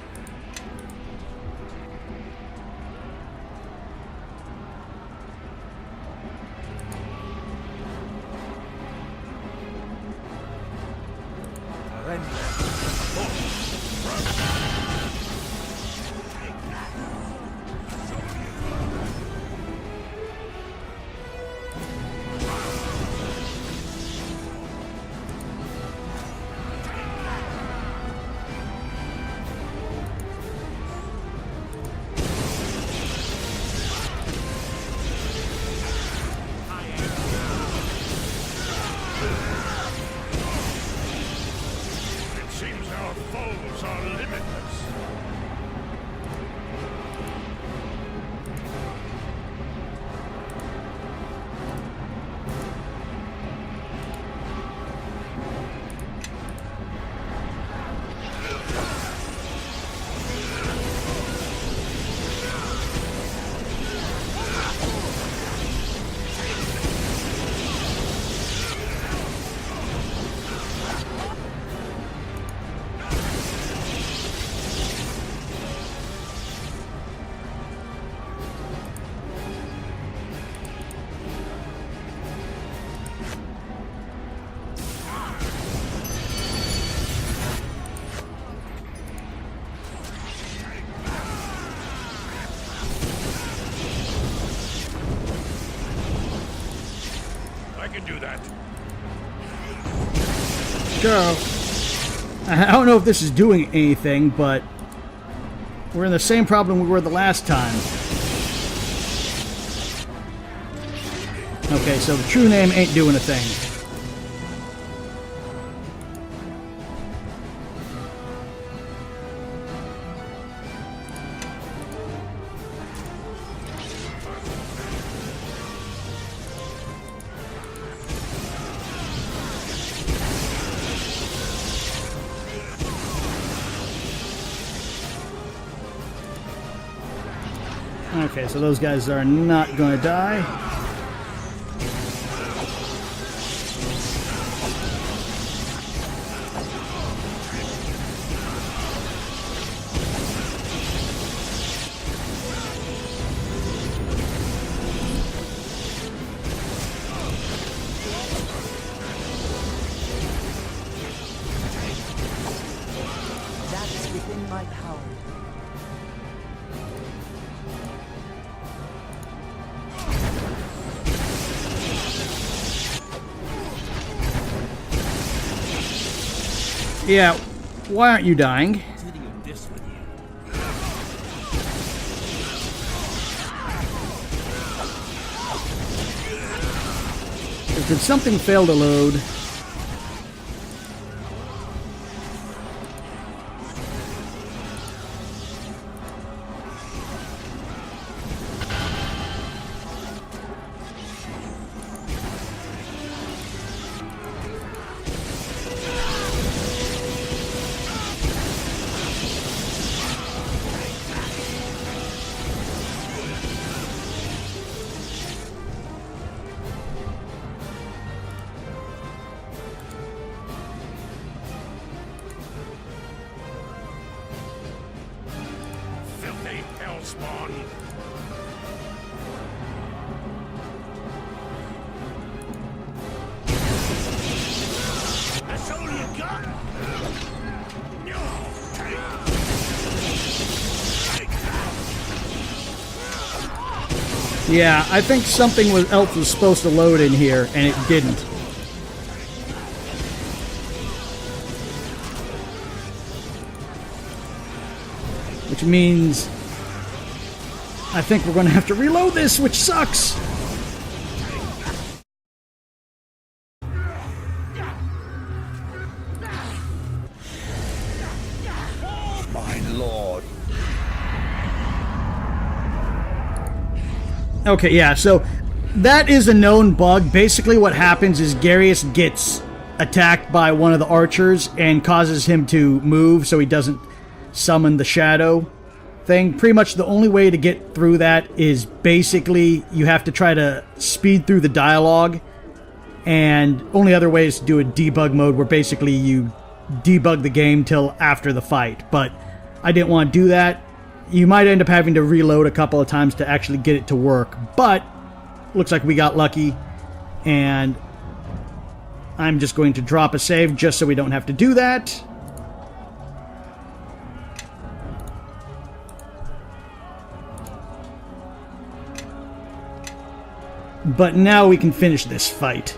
can do that. Go. I don't know if this is doing anything, but we're in the same problem we were the last time. Okay, so the true name ain't doing a thing. Okay, so those guys are not going to die. That is within my power. Yeah, why aren't you dying? Did something fail to load? Filthy hellspawn. That's all you got? No, take that. Yeah, I think something else was supposed to load in here, and it didn't. Which means I think we're going to have to reload this, which sucks. My lord. Okay, yeah, so that is a known bug. Basically what happens is Garius gets attacked by one of the archers and causes him to move so he doesn't summon the shadow thing. Pretty much the only way to get through that is basically you have to try to speed through the dialogue, and only other way is to do a debug mode where basically you debug the game till after the fight. But I didn't want to do that. You might end up having to reload a couple of times to actually get it to work, but looks like we got lucky, and I'm just going to drop a save just so we don't have to do that. But now we can finish this fight.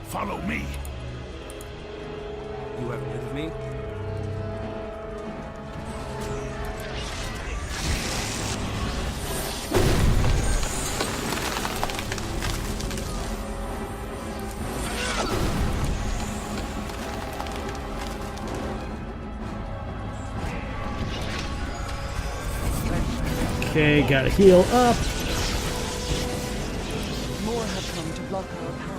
Follow me. You haven't heard of me? Okay, gotta heal up. More have come to block our path.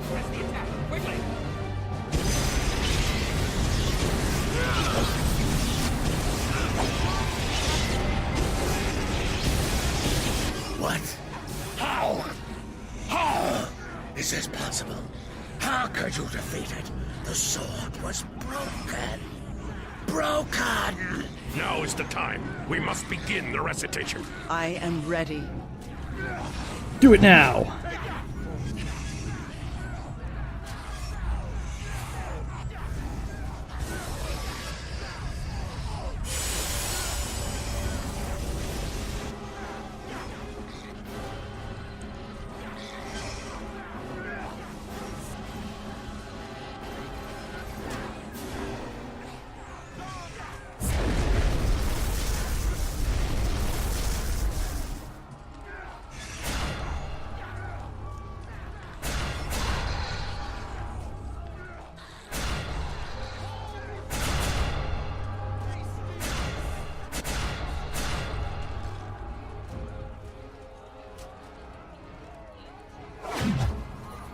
Press the attack, quickly! What? How? How is this possible? How could you defeat it? The sword was broken. Broken! Now is the time. We must begin the recitation. I am ready. Do it now.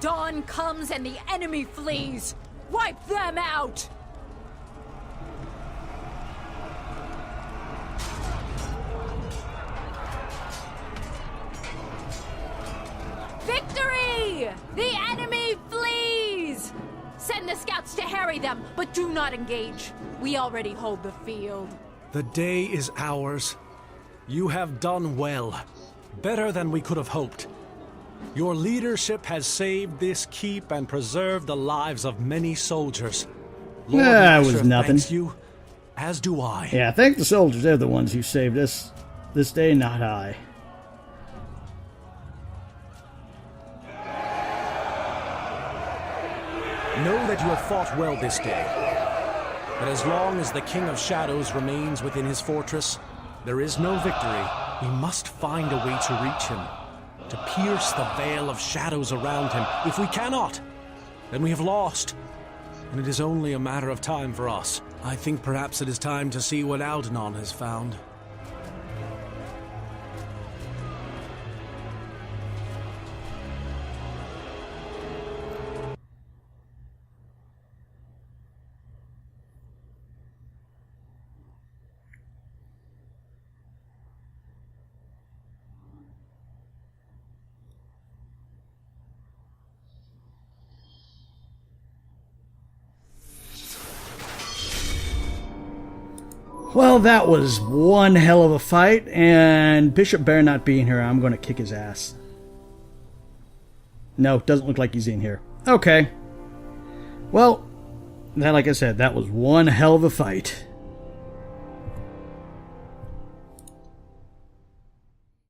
dawn comes and the enemy flees. Wipe them out! Victory! The enemy flees! Send the scouts to harry them, but do not engage. We already hold the field. The day is ours. You have done well. Better than we could have hoped. Your leadership has saved this keep and preserved the lives of many soldiers. Lord That was Nasher nothing. thanks you, as do I. Yeah, thank the soldiers. They're the ones who saved us this day, not I. Know that you have fought well this day. But as long as the King of Shadows remains within his fortress, there is no victory. We must find a way to reach him, to pierce the veil of shadows around him. If we cannot, then we have lost, and it is only a matter of time for us. I think perhaps it is time to see what Algernon has found. Well, that was one hell of a fight, and Bishop Bear not being here, I'm going to kick his ass. No, doesn't look like he's in here. Okay. Well, like I said, that was one hell of a fight.